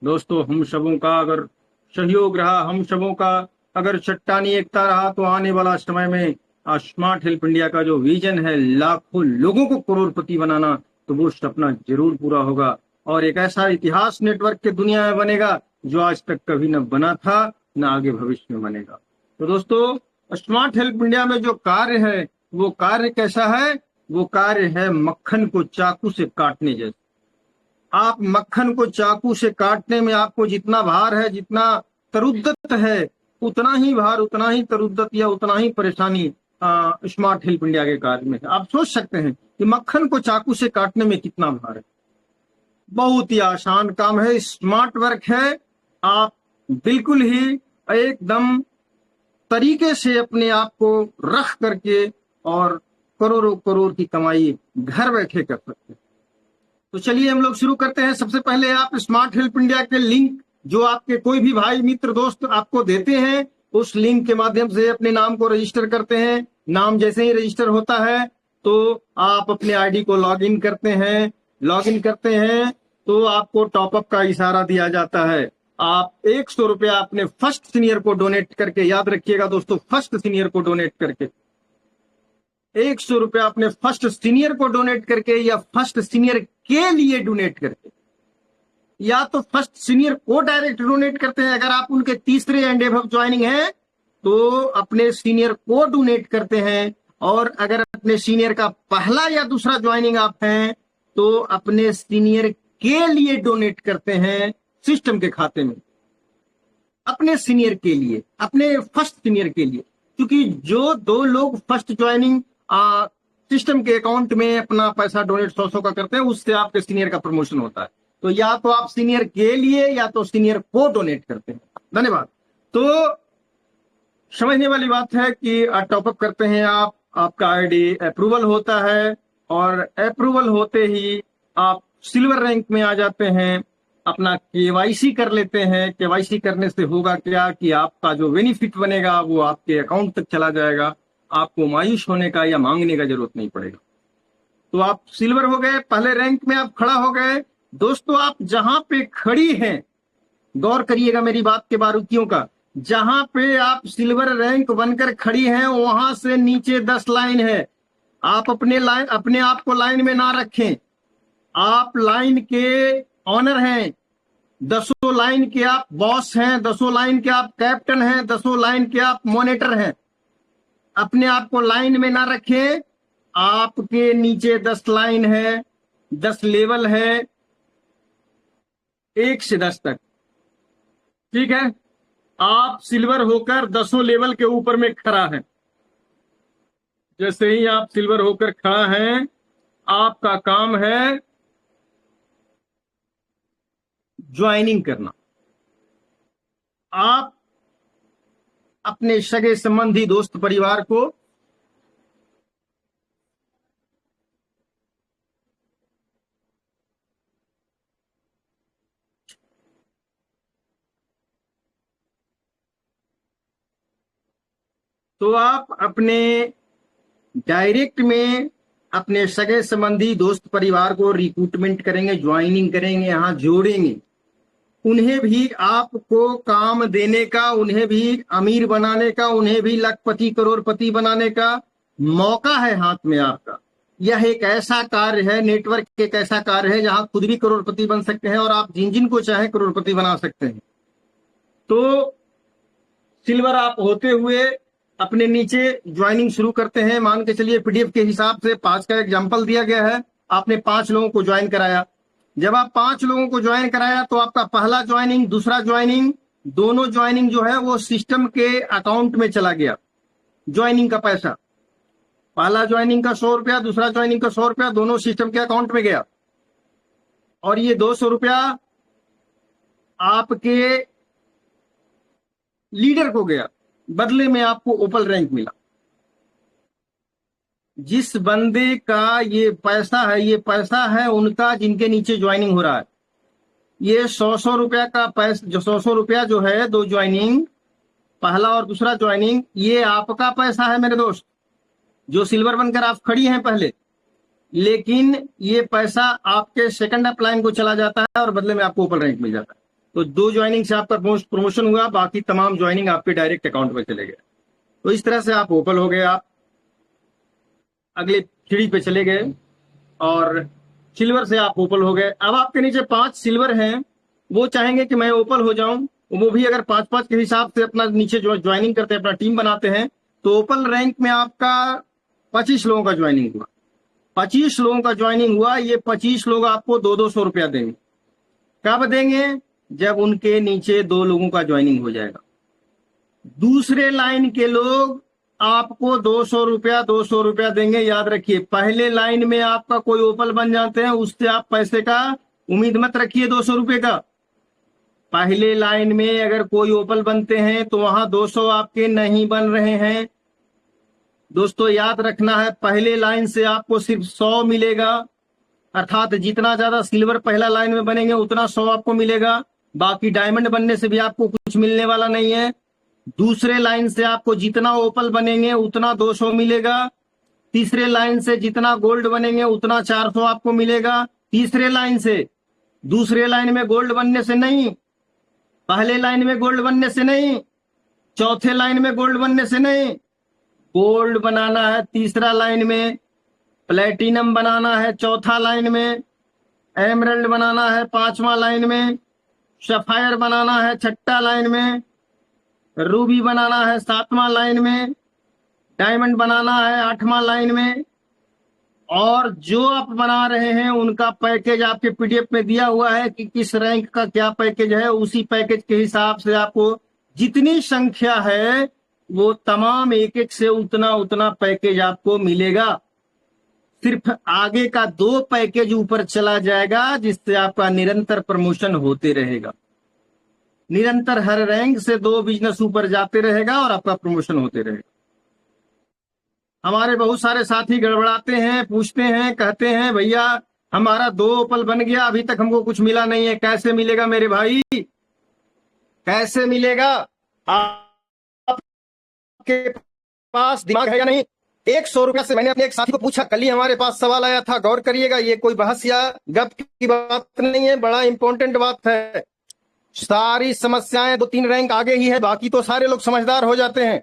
दोस्तों, हम सबों का अगर सहयोग रहा, हम सबों का अगर चट्टानी एकता रहा, तो आने वाला समय में स्मार्ट हेल्प इंडिया का जो विजन है, लाखों लोगों को करोड़पति बनाना, तो वो सपना जरूर पूरा होगा। और एक ऐसा इतिहास नेटवर्क के दुनिया में बनेगा जो आज तक कभी न बना था, न आगे भविष्य में बनेगा। तो दोस्तों, स्मार्ट हेल्प इंडिया में जो कार्य है वो कार्य कैसा है? वो कार्य है मक्खन को चाकू से काटने जैसा। आप मक्खन को चाकू से काटने में आपको जितना भार है, जितना तरुद्दत है, उतना ही भार, उतना ही तरुद्दत या उतना ही परेशानी स्मार्ट हेल्प इंडिया के कार्य में है। आप सोच सकते हैं कि मक्खन को चाकू से काटने में कितना भार है। बहुत ही आसान काम है, स्मार्ट वर्क है। आप बिल्कुल ही एकदम तरीके से अपने आप को रख करके और करोड़ों करोड़ की कमाई घर बैठे कर सकते हैं। तो चलिए हम लोग शुरू करते हैं। सबसे पहले आप स्मार्ट हेल्प इंडिया के लिंक जो आपके कोई भी भाई मित्र दोस्त आपको देते हैं, उस लिंक के माध्यम से अपने नाम को रजिस्टर करते हैं। नाम जैसे ही रजिस्टर होता है तो आप अपने आईडी को लॉगिन करते हैं। लॉगिन करते हैं तो आपको टॉपअप का इशारा दिया जाता है। आप 100 रुपया अपने फर्स्ट सीनियर को डोनेट करके, याद रखिएगा दोस्तों, फर्स्ट सीनियर को डोनेट करके 100 रुपया अपने फर्स्ट सीनियर को डोनेट करके या फर्स्ट सीनियर के लिए डोनेट करके, या तो फर्स्ट सीनियर को डायरेक्ट डोनेट करते हैं। अगर आप उनके तीसरे एंड एबव ज्वाइनिंग है तो अपने सीनियर को डोनेट करते हैं, और अगर अपने सीनियर का पहला या दूसरा ज्वाइनिंग आप हैं तो अपने सीनियर के लिए डोनेट करते हैं सिस्टम के खाते में, अपने सीनियर के लिए, अपने फर्स्ट सीनियर के लिए। क्योंकि जो 2 लोग फर्स्ट ज्वाइनिंग सिस्टम के अकाउंट में अपना पैसा डोनेट 100 का करते हैं, उससे आपके सीनियर का प्रमोशन होता है। तो या तो आप सीनियर के लिए या तो सीनियर को डोनेट करते हैं। धन्यवाद। तो समझने वाली बात है कि टॉपअप करते हैं आप, आपका आईडी अप्रूवल होता है, और अप्रूवल होते ही आप सिल्वर रैंक में आ जाते हैं। अपना केवाईसी कर लेते हैं। केवाईसी करने से होगा क्या कि आपका जो बेनिफिट बनेगा वो आपके अकाउंट तक चला जाएगा। आपको मायूस होने का या मांगने का जरूरत नहीं पड़ेगा। तो आप सिल्वर हो गए, पहले रैंक में आप खड़ा हो गए। दोस्तों आप जहां पे खड़ी हैं, गौर करिएगा मेरी बात के बारीकियों का, जहां पे आप सिल्वर रैंक बनकर खड़ी हैं वहां से नीचे 10 लाइन है। आप अपने आप को लाइन में ना रखें। आप लाइन के ऑनर हैं, 10 लाइन के आप बॉस हैं, 10 लाइन के आप कैप्टन हैं, 10 लाइन के आप मॉनिटर हैं। अपने आप को लाइन में ना रखें। आपके नीचे 10 लाइन है, 10 लेवल है, 1 से 10 तक, ठीक है। आप सिल्वर होकर 10 लेवल के ऊपर में खड़ा है। जैसे ही आप सिल्वर होकर खड़ा हैं, आपका काम है ज्वाइनिंग करना। आप अपने सगे संबंधी दोस्त परिवार को तो आप अपने डायरेक्ट में अपने सगे संबंधी दोस्त परिवार को रिक्रूटमेंट करेंगे, ज्वाइनिंग करेंगे, यहां जोड़ेंगे। उन्हें भी आपको काम देने का, उन्हें भी अमीर बनाने का, उन्हें भी लखपति करोड़पति बनाने का मौका है हाथ में आपका। यह एक ऐसा कार्य है, नेटवर्क एक ऐसा कार्य है जहां खुद भी करोड़पति बन सकते हैं और आप जिन जिन को चाहे करोड़पति बना सकते हैं। तो सिल्वर आप होते हुए अपने नीचे ज्वाइनिंग शुरू करते हैं। मान के चलिए पीडीएफ के हिसाब से 5 का एग्जाम्पल दिया गया है। आपने 5 लोगों को ज्वाइन कराया। जब आप 5 लोगों को ज्वाइन कराया तो आपका पहला ज्वाइनिंग, दूसरा ज्वाइनिंग, दोनों ज्वाइनिंग जो है वो सिस्टम के अकाउंट में चला गया। ज्वाइनिंग का पैसा, पहला ज्वाइनिंग का 100 रुपया, दूसरा ज्वाइनिंग का 100 रुपया, दोनों सिस्टम के अकाउंट में गया। और ये 200 रुपया आपके लीडर को गया, बदले में आपको ओपल रैंक मिला। जिस बंदे का ये पैसा है, ये पैसा है उनका जिनके नीचे ज्वाइनिंग हो रहा है। ये 100 रुपया का पैसा, जो 100 रुपया जो है, 2 ज्वाइनिंग, पहला और दूसरा ज्वाइनिंग, ये आपका पैसा है मेरे दोस्त, जो सिल्वर बनकर आप खड़ी हैं पहले। लेकिन ये पैसा आपके सेकंड अपलाइन को चला जाता है और बदले में आपको ओपल रैंक मिल जाता है। तो 2 ज्वाइनिंग से आपका प्रमोशन हुआ, बाकी तमाम ज्वाइनिंग आपके डायरेक्ट अकाउंट में चले गए। तो इस तरह से आप ओपल हो गए। आप अगले सीढ़ी पे चले गए और सिल्वर से आप ओपल हो गए। अब आपके नीचे 5 सिल्वर हैं, वो चाहेंगे कि मैं ओपल हो जाऊं। वो भी अगर 5-5 के हिसाब से अपना नीचे जो ज्वाइनिंग करते हैं, अपना टीम बनाते हैं, तो ओपल रैंक में आपका 25 लोगों का ज्वाइनिंग हुआ। 25 लोगों का ज्वाइनिंग हुआ। ये 25 लोग आपको 200 रुपया देंगे। कब देंगे? जब उनके नीचे 2 लोगों का ज्वाइनिंग हो जाएगा। दूसरे लाइन के लोग आपको 200 रुपया देंगे। याद रखिए, पहले लाइन में आपका कोई ओपल बन जाते हैं, उससे आप पैसे का उम्मीद मत रखिए 200 रुपए का। पहले लाइन में अगर कोई ओपल बनते हैं तो वहां 200 आपके नहीं बन रहे हैं। दोस्तों याद रखना है, पहले लाइन से आपको सिर्फ 100 मिलेगा, अर्थात जितना ज्यादा सिल्वर पहला लाइन में बनेंगे उतना 100 आपको मिलेगा। बाकी डायमंड बनने से भी आपको कुछ मिलने वाला नहीं है। दूसरे लाइन से आपको जितना ओपल बनेंगे उतना 200 मिलेगा। तीसरे लाइन से जितना गोल्ड बनेंगे उतना 400 आपको मिलेगा। तीसरे लाइन से, दूसरे लाइन में गोल्ड बनने से नहीं, पहले लाइन में गोल्ड बनने से नहीं, चौथे लाइन में गोल्ड बनने से नहीं, गोल्ड बनाना है तीसरा लाइन में, प्लेटिनम बनाना है चौथा लाइन में, एमरल्ड बनाना है पांचवा लाइन में, सफायर बनाना है छठा लाइन में, रूबी बनाना है सातवां लाइन में, डायमंड बनाना है आठवां लाइन में। और जो आप बना रहे हैं उनका पैकेज आपके पीडीएफ में दिया हुआ है कि किस रैंक का क्या पैकेज है। उसी पैकेज के हिसाब से आपको जितनी संख्या है वो तमाम एक एक से उतना उतना पैकेज आपको मिलेगा। सिर्फ आगे का 2 पैकेज ऊपर चला जाएगा जिससे आपका निरंतर प्रमोशन होते रहेगा। निरंतर हर रैंक से 2 बिजनेस ऊपर जाते रहेगा और आपका प्रमोशन होते रहेगा। हमारे बहुत सारे साथी गड़बड़ाते हैं, पूछते हैं, कहते हैं भैया हमारा 2 ओपल बन गया, अभी तक हमको कुछ मिला नहीं है, कैसे मिलेगा मेरे भाई, कैसे मिलेगा? आपके पास दिमाग है या नहीं? 100 रुपया से मैंने अपने एक साथी को पूछा, कल ही हमारे पास सवाल आया था, गौर करिएगा, ये कोई बहस या गप की बात नहीं है, बड़ा इंपॉर्टेंट बात है। सारी समस्याएं 2-3 रैंक आगे ही है, बाकी तो सारे लोग समझदार हो जाते हैं।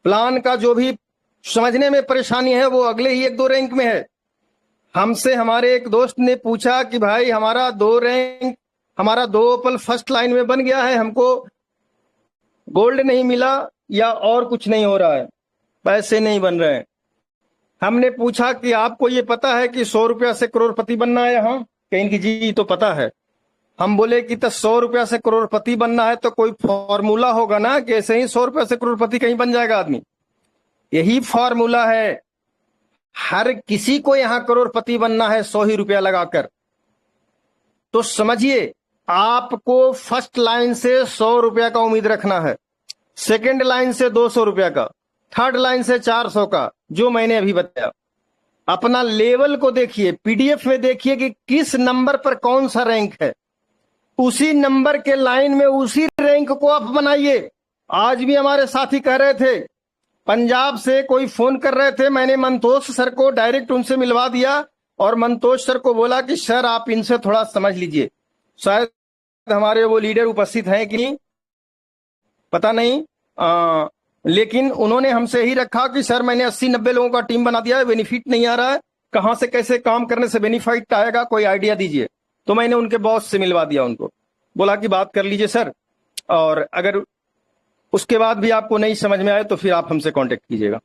प्लान का जो भी समझने में परेशानी है वो अगले ही 1-2 रैंक में है। हमसे हमारे एक दोस्त ने पूछा कि भाई हमारा 2 ओपल फर्स्ट लाइन में बन गया है, हमको गोल्ड नहीं मिला या और कुछ नहीं हो रहा है, पैसे नहीं बन रहे हैं। हमने पूछा कि आपको ये पता है कि 100 रुपया से करोड़पति बनना है? यहाँ कहीं की जी तो पता है। हम बोले कि तो 100 रुपया से करोड़पति बनना है तो कोई फॉर्मूला होगा ना कि ऐसे ही 100 रुपया से करोड़पति कहीं बन जाएगा आदमी? यही फॉर्मूला है। हर किसी को यहां करोड़पति बनना है 100 ही रुपया लगाकर। तो समझिए, आपको फर्स्ट लाइन से 100 रुपया का उम्मीद रखना है, सेकंड लाइन से 200 रुपया का, थर्ड लाइन से 400 का, जो मैंने अभी बताया। अपना लेवल को देखिए, पीडीएफ में देखिए कि किस नंबर पर कौन सा रैंक है, उसी नंबर के लाइन में उसी रैंक को आप बनाइए। आज भी हमारे साथी कह रहे थे, पंजाब से कोई फोन कर रहे थे, मैंने मंतोष सर को डायरेक्ट उनसे मिलवा दिया और मंतोष सर को बोला कि सर आप इनसे थोड़ा समझ लीजिए। शायद हमारे वो लीडर उपस्थित हैं कि नहीं पता नहीं, लेकिन उन्होंने हमसे ही रखा कि सर मैंने 80-90 लोगों का टीम बना दिया है, बेनिफिट नहीं आ रहा है, कहां से कैसे काम करने से बेनिफिट आएगा, कोई आइडिया दीजिए। तो मैंने उनके बॉस से मिलवा दिया, उनको बोला कि बात कर लीजिए सर, और अगर उसके बाद भी आपको नहीं समझ में आए तो फिर आप हमसे कांटेक्ट कीजिएगा।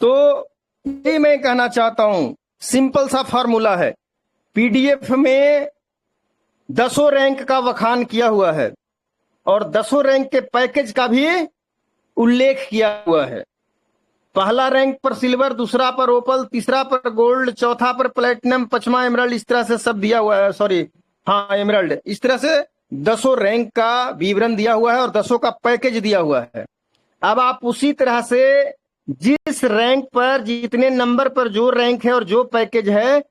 तो ये मैं कहना चाहता हूं, सिंपल सा फार्मूला है। पीडीएफ में 10 रैंक का वखान किया हुआ है और 10 रैंक के पैकेज का भी उल्लेख किया हुआ है। पहला रैंक पर सिल्वर, दूसरा पर ओपल, तीसरा पर गोल्ड, चौथा पर प्लेटिनम, 5वां एमरल्ड, इस तरह से सब दिया हुआ है। सॉरी, हाँ एमरल्ड। इस तरह से 10 रैंक का विवरण दिया हुआ है और 10 का पैकेज दिया हुआ है। अब आप उसी तरह से जिस रैंक पर, जितने नंबर पर जो रैंक है और जो पैकेज है,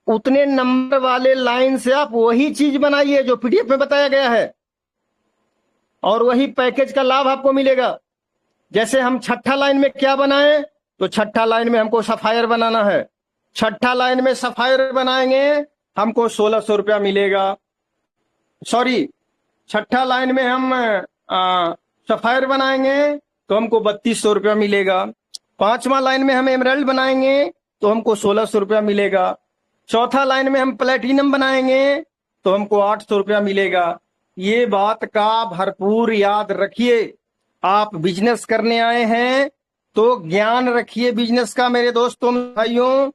उतने नंबर वाले लाइन से आप वही चीज बनाइए जो पीडीएफ में बताया गया है और वही पैकेज का लाभ आपको मिलेगा। जैसे हम छठा लाइन में क्या बनाएं, तो छठा लाइन में हमको सफायर बनाना है। छठा लाइन में सफायर बनाएंगे हमको 1600 रुपया मिलेगा। सॉरी, छठा लाइन में हम सफायर बनाएंगे तो हमको 3200 रुपया मिलेगा। 5वां लाइन में हम एमरल्ड बनाएंगे तो हमको 1600 रुपया मिलेगा। चौथा लाइन में हम प्लेटिनम बनाएंगे तो हमको 800 रुपया मिलेगा। ये बात का भरपूर याद रखिए। आप बिजनेस करने आए हैं तो ज्ञान रखिए बिजनेस का मेरे दोस्तों भाइयों।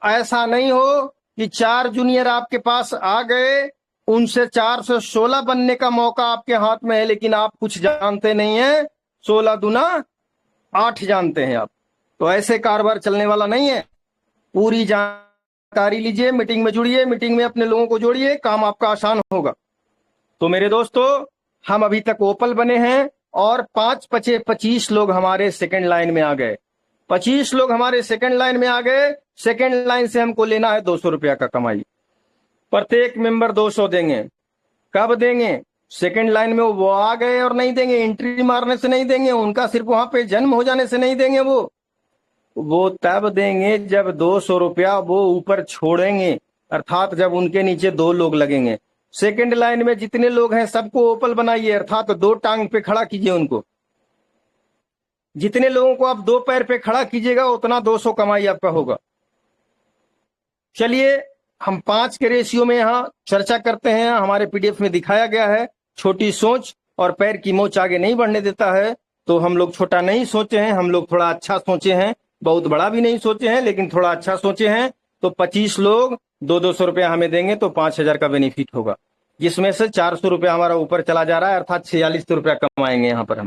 ऐसा नहीं हो कि 4 जूनियर आपके पास आ गए, उनसे 4 से 16 बनने का मौका आपके हाथ में है, लेकिन आप कुछ जानते नहीं है। 16 दूना 8 जानते हैं आप, तो ऐसे कारोबार चलने वाला नहीं है। पूरी जान जानकारी लीजिए, मीटिंग में जुड़िए, मीटिंग में अपने लोगों को जोड़िए, काम आपका आसान होगा। तो मेरे दोस्तों, हम अभी तक ओपल बने हैं और 5 बचे 25 लोग हमारे सेकंड लाइन में आ गए। 25 लोग हमारे सेकंड लाइन में आ गए। सेकंड लाइन से हमको लेना है 200 रुपया का कमाई। प्रत्येक मेंबर 200 देंगे। कब देंगे? सेकंड लाइन में वो आ गए और नहीं देंगे, एंट्री मारने से नहीं देंगे, उनका सिर्फ वहां पे जन्म हो जाने से नहीं देंगे। वो तब देंगे जब 200 रुपया वो ऊपर छोड़ेंगे, अर्थात जब उनके नीचे 2 लोग लगेंगे। सेकंड लाइन में जितने लोग हैं सबको ओपल बनाइए, अर्थात 2 टांग पे खड़ा कीजिए उनको। जितने लोगों को आप 2 पैर पे खड़ा कीजिएगा उतना 200 कमाई आपका होगा। चलिए हम 5 के रेशियो में यहां चर्चा करते हैं। हमारे पीडीएफ में दिखाया गया है, छोटी सोच और पैर की मोच आगे नहीं बढ़ने देता है। तो हम लोग छोटा नहीं सोचे हैं, हम लोग थोड़ा अच्छा सोचे हैं, बहुत बड़ा भी नहीं सोचे हैं लेकिन थोड़ा अच्छा सोचे हैं। तो 25 लोग 200 रुपया हमें देंगे तो 5000 का बेनिफिट होगा, जिसमें से 400 रुपया हमारा ऊपर चला जा रहा है, अर्थात 46 रुपया कमाएंगे यहां पर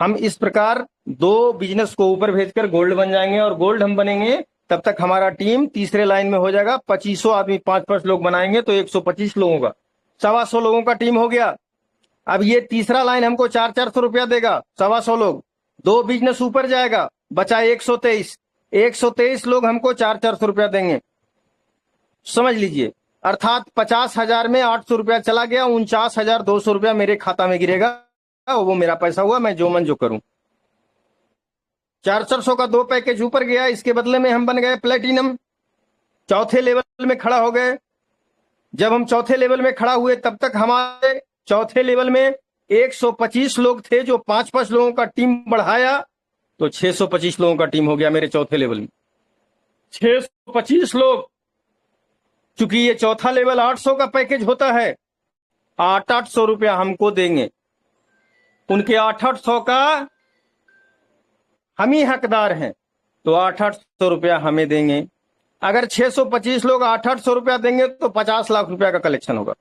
हम इस प्रकार 2 बिजनेस को ऊपर भेजकर गोल्ड बन जाएंगे। और गोल्ड हम बनेंगे तब तक हमारा टीम तीसरे लाइन में हो जाएगा। 2500 आदमी 5-5 लोग बनाएंगे तो 125 लोगों का 125 लोगों का टीम हो गया। अब ये तीसरा लाइन हमको 400 रुपया देगा, 125 लोग, 2 बिजनेस ऊपर जाएगा, बचा 123 लोग हमको 400 रुपया देंगे। समझ लीजिए, अर्थात 50,000 में 800 रुपया चला गया, 49,200 रुपया मेरे खाता में गिरेगा। वो मेरा पैसा हुआ, मैं जो मन जो करूं। 400 का 2 पैकेज ऊपर गया, इसके बदले में हम बन गए प्लेटिनम, चौथे लेवल में खड़ा हो गए। जब हम चौथे लेवल में खड़ा हुए तब तक हमारे चौथे लेवल में 125 लोग थे, जो 5-5 लोगों का टीम बढ़ाया तो 625 लोगों का टीम हो गया मेरे चौथे लेवल में। 625 लोग, चूंकि ये चौथा लेवल 800 का पैकेज होता है, 800 रुपया हमको देंगे। उनके 800 का हम ही हकदार हैं, तो 800 रुपया हमें देंगे। अगर 625 लोग 800 रुपया देंगे तो 50 लाख रुपया का कलेक्शन होगा,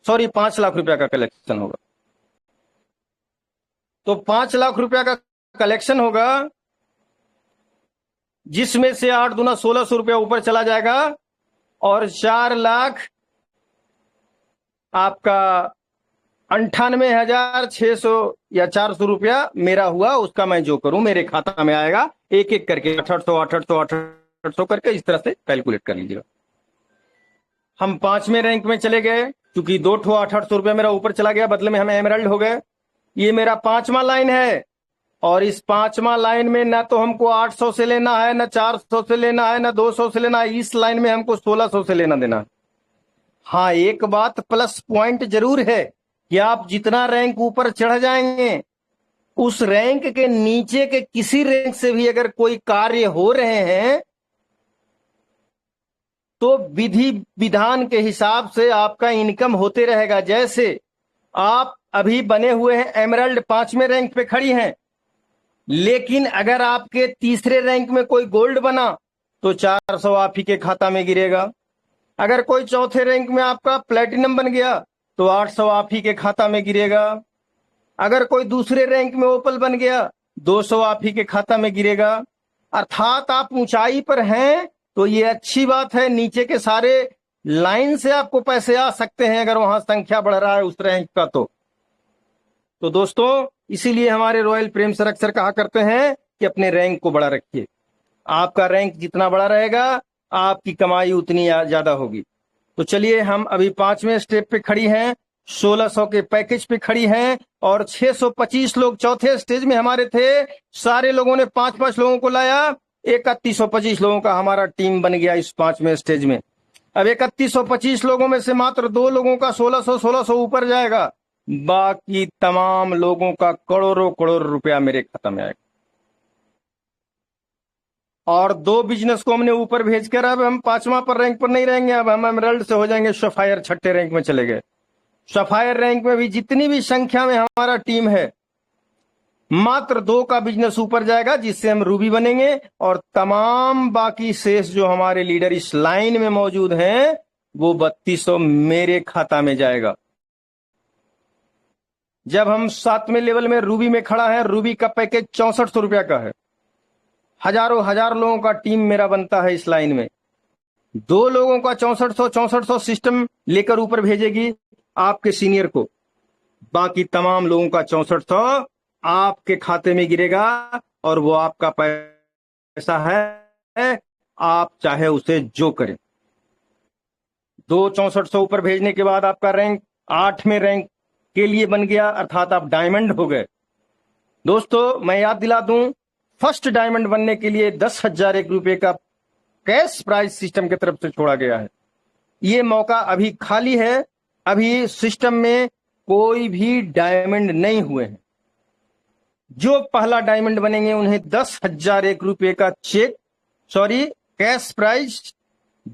सॉरी 5 लाख रुपया का कलेक्शन होगा। तो 5 लाख रुपया का कलेक्शन होगा, जिसमें से 8 दूना 1600 रुपया ऊपर चला जाएगा और 4 लाख आपका 98,600 या 400 रुपया मेरा हुआ। उसका मैं जो करूं मेरे खाता में आएगा, एक एक करके 800 करके इस तरह से कैलकुलेट कर लीजिएगा। हम 5वें रैंक में चले गए, क्योंकि 2 800 रुपया मेरा ऊपर चला गया, बदले में हम एमराल्ड हो गए। ये मेरा 5वां लाइन है और इस 5वां लाइन में ना तो हमको 800 से लेना है, ना 400 से लेना है, ना 200 से लेना है। इस लाइन में हमको 1600 से लेना देना है। हाँ, एक बात प्लस पॉइंट जरूर है कि आप जितना रैंक ऊपर चढ़ जाएंगे, उस रैंक के नीचे के किसी रैंक से भी अगर कोई कार्य हो रहे हैं तो विधि विधान के हिसाब से आपका इनकम होते रहेगा। जैसे आप अभी बने हुए हैं एमराल्ड 5वें रैंक पे खड़ी हैं, लेकिन अगर आपके तीसरे रैंक में कोई गोल्ड बना तो 400 आप ही के खाता में गिरेगा। अगर कोई चौथे रैंक में आपका प्लेटिनम बन गया तो 800 आप ही के खाता में गिरेगा। अगर कोई दूसरे रैंक में ओपल बन गया 200 आप ही के खाता में गिरेगा। अर्थात आप ऊंचाई पर हैं तो ये अच्छी बात है, नीचे के सारे लाइन से आपको पैसे आ सकते हैं अगर वहां संख्या बढ़ रहा है उस रैंक का। तो दोस्तों, इसीलिए हमारे रॉयल प्रेम सर अक्सर कहा करते हैं कि अपने रैंक को बड़ा रखिए। आपका रैंक जितना बड़ा रहेगा आपकी कमाई उतनी ज्यादा होगी। तो चलिए, हम अभी 5वें स्टेप पे खड़ी हैं, 1600 के पैकेज पे खड़ी हैं और 625 लोग चौथे स्टेज में हमारे थे। सारे लोगों ने 5-5 लोगों को लाया, 3125 लोगों का हमारा टीम बन गया इस 5वें स्टेज में। अब 3125 लोगों में से मात्र 2 लोगों का 1600 ऊपर जाएगा, बाकी तमाम लोगों का करोड़ों रुपया मेरे खाता में आएगा। और 2 बिजनेस को हमने ऊपर भेजकर अब हम 5वां पर रैंक पर नहीं रहेंगे, अब हम एमराल्ड से हो जाएंगे सफायर, 6ठे रैंक में चले गए। सफायर रैंक में भी जितनी भी संख्या में हमारा टीम है, मात्र 2 का बिजनेस ऊपर जाएगा, जिससे हम रूबी बनेंगे और तमाम बाकी शेष जो हमारे लीडर इस लाइन में मौजूद हैं वो 3200 मेरे खाता में जाएगा। जब हम 7वें लेवल में रूबी में खड़ा है, रूबी का पैकेज 6400 रुपया का है। हजार लोगों का टीम मेरा बनता है इस लाइन में। 2 लोगों का 6400 सिस्टम लेकर ऊपर भेजेगी आपके सीनियर को, बाकी तमाम लोगों का 6400 आपके खाते में गिरेगा और वो आपका पैसा है, आप चाहे उसे जो करें। 2 6400 ऊपर भेजने के बाद आपका रैंक 8 में रैंक के लिए बन गया, अर्थात आप डायमंड हो गए। दोस्तों मैं याद दिला दूं, फर्स्ट डायमंड बनने के लिए 10,001 रुपए का कैश प्राइज सिस्टम की तरफ से छोड़ा गया है। ये मौका अभी खाली है, अभी सिस्टम में कोई भी डायमंड नहीं हुए हैं। जो पहला डायमंड बनेंगे उन्हें 10,001 रुपए का कैश प्राइज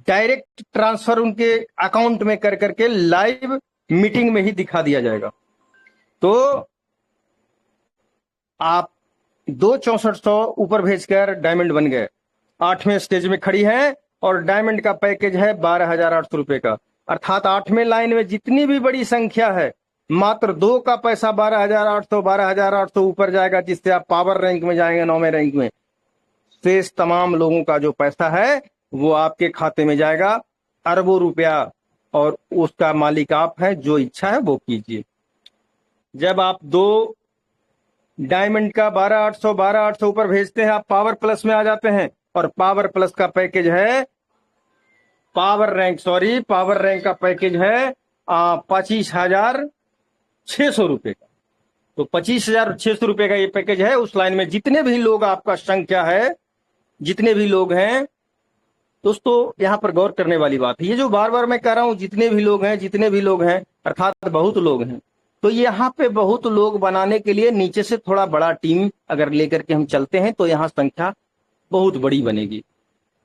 डायरेक्ट ट्रांसफर उनके अकाउंट में कर करके लाइव मीटिंग में ही दिखा दिया जाएगा। तो आप 2 6400 ऊपर भेजकर डायमंड बन गए, 8वें स्टेज में खड़ी है और डायमंड का पैकेज है 12,800 रुपए का, अर्थात 8वें लाइन में जितनी भी बड़ी संख्या है मात्र 2 का पैसा 12,800 ऊपर जाएगा, जिससे आप पावर रैंक में जाएंगे, 9वें रैंक में। शेष तमाम लोगों का जो पैसा है वो आपके खाते में जाएगा, अरबों रुपया, और उसका मालिक आप हैं। जो इच्छा है वो कीजिए। जब आप 2 डायमंड का 12,800 ऊपर भेजते हैं, आप पावर प्लस में आ जाते हैं, और पावर प्लस का पैकेज है पावर रैंक का पैकेज है 25,600 रुपए का। तो 25,600 रुपए का ये पैकेज है। उस लाइन में जितने भी लोग आपका संख्या है, जितने भी लोग हैं, दोस्तों यहां पर गौर करने वाली बात है, ये जो बार बार मैं कह रहा हूं जितने भी लोग हैं अर्थात बहुत लोग हैं, तो यहाँ पे बहुत लोग बनाने के लिए नीचे से थोड़ा बड़ा टीम अगर लेकर के हम चलते हैं तो यहाँ संख्या बहुत बड़ी बनेगी।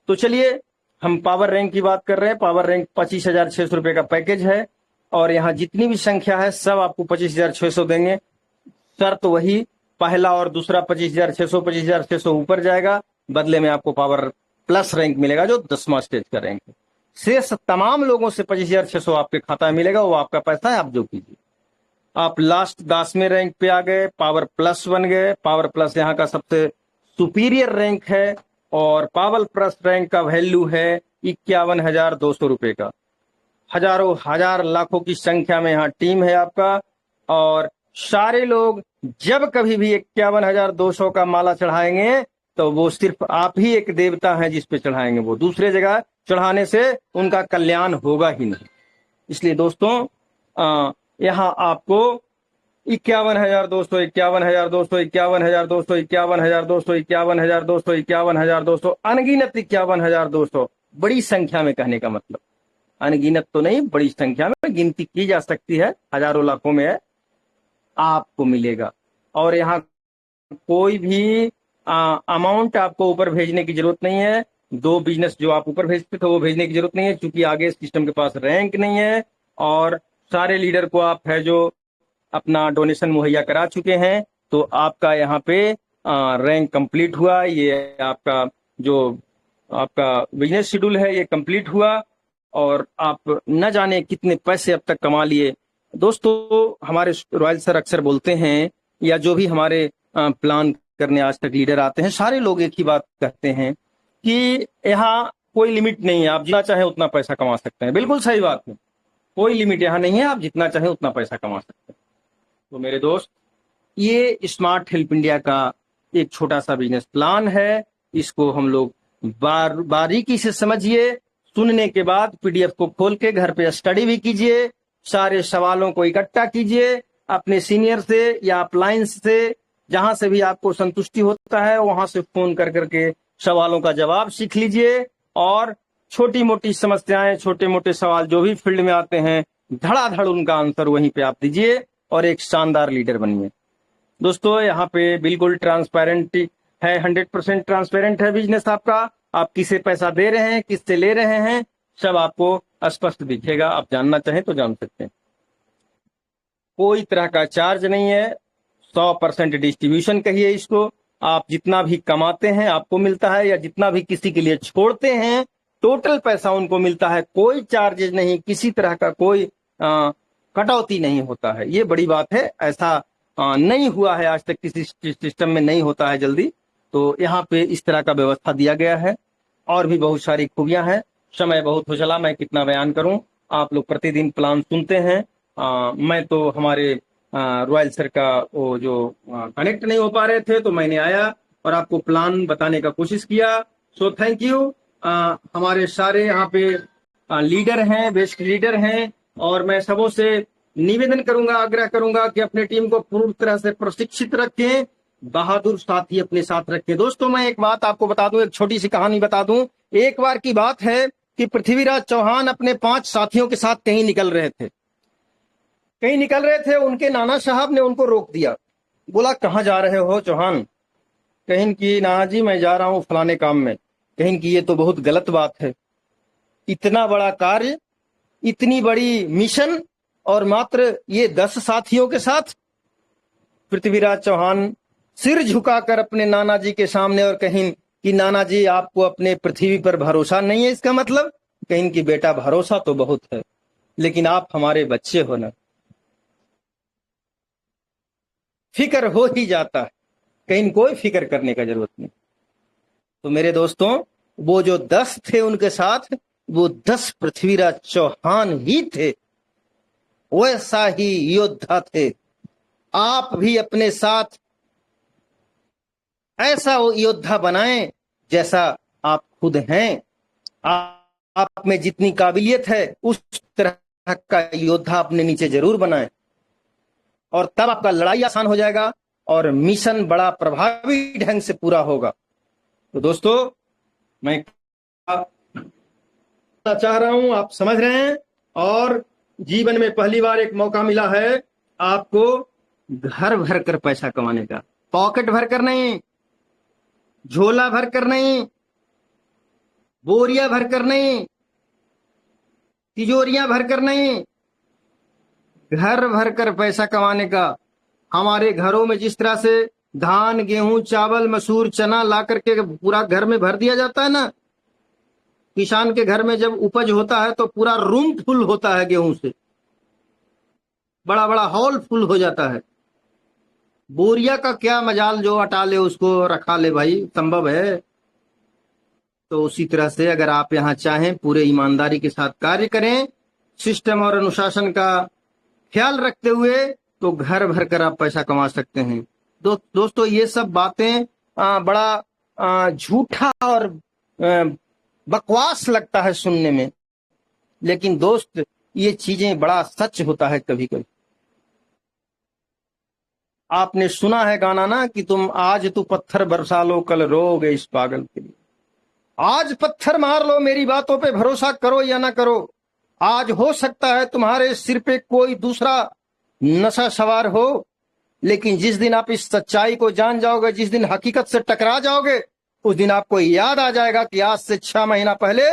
तो चलिए हम पावर रैंक की बात कर रहे हैं। पावर रैंक 25,600 रुपए का पैकेज है, और यहाँ जितनी भी संख्या है सब आपको 25,600 देंगे। शर्त वही, पहला और दूसरा 25,600 ऊपर जाएगा, बदले में आपको पावर प्लस रैंक मिलेगा जो 10वां स्टेज का रैंक है। शेष तमाम लोगों से 25,600 आपके खाता में मिलेगा, वो आपका पैसा है, आप जो कीजिए। आप लास्ट 10वें रैंक पे आ गए, पावर प्लस बन गए। पावर प्लस यहाँ का सबसे सुपीरियर रैंक है, और पावर प्लस रैंक का वैल्यू है 51,200 रुपए का। हजारों हजार लाखों की संख्या में यहाँ टीम है आपका, और सारे लोग जब कभी भी 51,200 का माला चढ़ाएंगे तो वो सिर्फ आप ही एक देवता हैं जिस पे चढ़ाएंगे, वो दूसरे जगह चढ़ाने से उनका कल्याण होगा ही नहीं। इसलिए दोस्तों यहाँ आपको 51,200, 51,200, 51,200, 51,200, 51,200, 51,200, अनगिनत 51,200, बड़ी संख्या में कहने का मतलब, अनगिनत तो नहीं, बड़ी संख्या में गिनती की जा सकती है, हजारों लाखों में है, आपको मिलेगा। और यहाँ कोई भी अमाउंट आपको ऊपर भेजने की जरूरत नहीं है। 2 बिजनेस जो आप ऊपर भेजते थे वो भेजने की जरूरत नहीं है, क्योंकि आगे सिस्टम के पास रैंक नहीं है, और सारे लीडर को आप है जो अपना डोनेशन मुहैया करा चुके हैं, तो आपका यहाँ पे रैंक कंप्लीट हुआ। ये आपका जो आपका बिजनेस शेड्यूल है ये कंप्लीट हुआ, और आप न जाने कितने पैसे अब तक कमा लिए। दोस्तों हमारे रॉयल सर अक्सर बोलते हैं, या जो भी हमारे प्लान करने आज तक लीडर आते हैं, सारे लोग एक ही बात कहते हैं कि यहाँ कोई लिमिट नहीं है, आप जितना चाहे उतना पैसा कमा सकते हैं। बिल्कुल सही बात है, कोई लिमिट यहाँ नहीं है, आप जितना चाहे उतना पैसा कमा सकते हैं। तो मेरे दोस्त, ये स्मार्ट हेल्प इंडिया का एक छोटा सा बिजनेस प्लान है, इसको हम लोग बारीकी से समझिए। सुनने के बाद पीडीएफ को खोल के घर पे स्टडी भी कीजिए, सारे सवालों को इकट्ठा कीजिए, अपने सीनियर से या अपलाइन से, जहां से भी आपको संतुष्टि होता है वहां से फोन कर करके सवालों का जवाब सीख लीजिए, और छोटी मोटी समस्याएं, छोटे मोटे सवाल जो भी फील्ड में आते हैं, धड़ाधड़ उनका आंसर वहीं पे आप दीजिए, और एक शानदार लीडर बनिए। दोस्तों यहाँ पे बिल्कुल ट्रांसपेरेंट है, 100% ट्रांसपेरेंट है बिजनेस आपका। आप किसे पैसा दे रहे हैं, किससे ले रहे हैं, सब आपको स्पष्ट दिखेगा। आप जानना चाहें तो जान सकते हैं। कोई तरह का चार्ज नहीं है, 100% डिस्ट्रीब्यूशन कहिए इसको। आप जितना भी कमाते हैं आपको मिलता है, या जितना भी किसी के लिए छोड़ते हैं टोटल पैसा उनको मिलता है। कोई चार्जेज नहीं, किसी तरह का कोई कटौती नहीं होता है। ये बड़ी बात है, ऐसा नहीं हुआ है आज तक, किसी सिस्टम में नहीं होता है जल्दी। तो यहाँ पे इस तरह का व्यवस्था दिया गया है, और भी बहुत सारी खूबियां हैं। समय बहुत हो चला, मैं कितना बयान करूं। आप लोग प्रतिदिन प्लान सुनते हैं। मैं तो हमारे रॉयल सर का वो जो कनेक्ट नहीं हो पा रहे थे, तो मैंने आया और आपको प्लान बताने का कोशिश किया। So thank you. हमारे सारे यहाँ पे लीडर हैं, बेस्ट लीडर हैं, और मैं सबों से निवेदन करूंगा, आग्रह करूंगा कि अपने टीम को पूरी तरह से प्रशिक्षित रखें, बहादुर साथी अपने साथ रखें। दोस्तों, मैं एक बात आपको बता दूं, एक छोटी सी कहानी बता दूं। एक बार की बात है कि पृथ्वीराज चौहान अपने 5 साथियों के साथ कहीं निकल रहे थे। उनके नाना साहब ने उनको रोक दिया। बोला, कहाँ जा रहे हो चौहान? कहीं कि नाना जी, मैं जा रहा हूं फलाने काम में। कहीं कि ये तो बहुत गलत बात है, इतना बड़ा कार्य, इतनी बड़ी मिशन, और मात्र ये 10 साथियों के साथ। पृथ्वीराज चौहान सिर झुकाकर अपने नाना जी के सामने और कहीं कि नाना जी, आपको अपने पृथ्वी पर भरोसा नहीं है? इसका मतलब कहीं कि बेटा, भरोसा तो बहुत है, लेकिन आप हमारे बच्चे हो ना, फिक्र हो ही जाता है, कहीं कोई फिक्र करने का जरूरत नहीं। तो मेरे दोस्तों, वो जो 10 थे उनके साथ, वो 10 पृथ्वीराज चौहान ही थे, वैसा ही योद्धा थे। आप भी अपने साथ ऐसा वो योद्धा बनाएं जैसा आप खुद हैं। आप में जितनी काबिलियत है, उस तरह का योद्धा अपने नीचे जरूर बनाएं, और तब आपका लड़ाई आसान हो जाएगा और मिशन बड़ा प्रभावी ढंग से पूरा होगा। तो दोस्तों, मैं चाह रहा हूं, आप समझ रहे हैं, और जीवन में पहली बार एक मौका मिला है आपको घर भर कर पैसा कमाने का। पॉकेट भर कर नहीं, झोला भर कर नहीं, बोरिया भर कर नहीं, तिजोरियां भर कर नहीं, घर भर कर पैसा कमाने का। हमारे घरों में जिस तरह से धान, गेहूं, चावल, मसूर, चना ला करके पूरा घर में भर दिया जाता है ना, किसान के घर में जब उपज होता है तो पूरा रूम फुल होता है गेहूं से, बड़ा बड़ा हॉल फुल हो जाता है। बोरिया का क्या मजाल, जो हटा ले उसको रखा ले भाई, संभव है। तो उसी तरह से अगर आप यहाँ चाहें पूरे ईमानदारी के साथ कार्य करें, सिस्टम और अनुशासन का ख्याल रखते हुए, तो घर भर कर आप पैसा कमा सकते हैं। दोस्तों, ये सब बातें बड़ा झूठा और बकवास लगता है सुनने में, लेकिन दोस्त, ये चीजें बड़ा सच होता है कभी कभी। आपने सुना है गाना ना कि तुम आज तू पत्थर बरसा लो, कल रोगे इस पागल के लिए। आज पत्थर मार लो, मेरी बातों पे भरोसा करो या ना करो। आज हो सकता है तुम्हारे सिर पे कोई दूसरा नशा सवार हो, लेकिन जिस दिन आप इस सच्चाई को जान जाओगे, जिस दिन हकीकत से टकरा जाओगे, उस दिन आपको याद आ जाएगा कि आज से 6 महीना पहले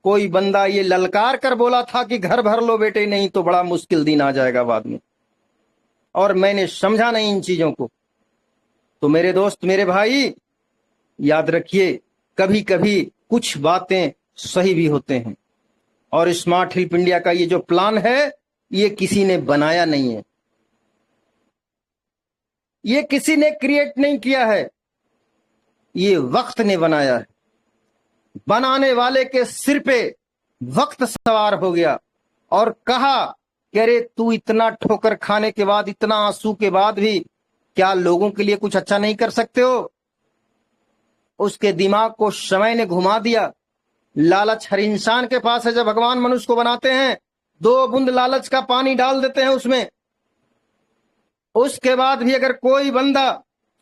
कोई बंदा ये ललकार कर बोला था कि घर भर लो बेटे, नहीं तो बड़ा मुश्किल दिन आ जाएगा बाद में, और मैंने समझा नहीं इन चीजों को। तो मेरे दोस्त, मेरे भाई, याद रखिए, कभी कभी कुछ बातें सही भी होते हैं, और स्मार्ट हेल्प इंडिया का ये जो प्लान है, ये किसी ने बनाया नहीं है, ये किसी ने क्रिएट नहीं किया है, ये वक्त ने बनाया है। बनाने वाले के सिर पे वक्त सवार हो गया और कहा कि अरे, तू इतना ठोकर खाने के बाद, इतना आंसू के बाद भी क्या लोगों के लिए कुछ अच्छा नहीं कर सकते हो? उसके दिमाग को समय ने घुमा दिया। लालच हर इंसान के पास है। जब भगवान मनुष्य को बनाते हैं, 2 बूंद लालच का पानी डाल देते हैं उसमें। उसके बाद भी अगर कोई बंदा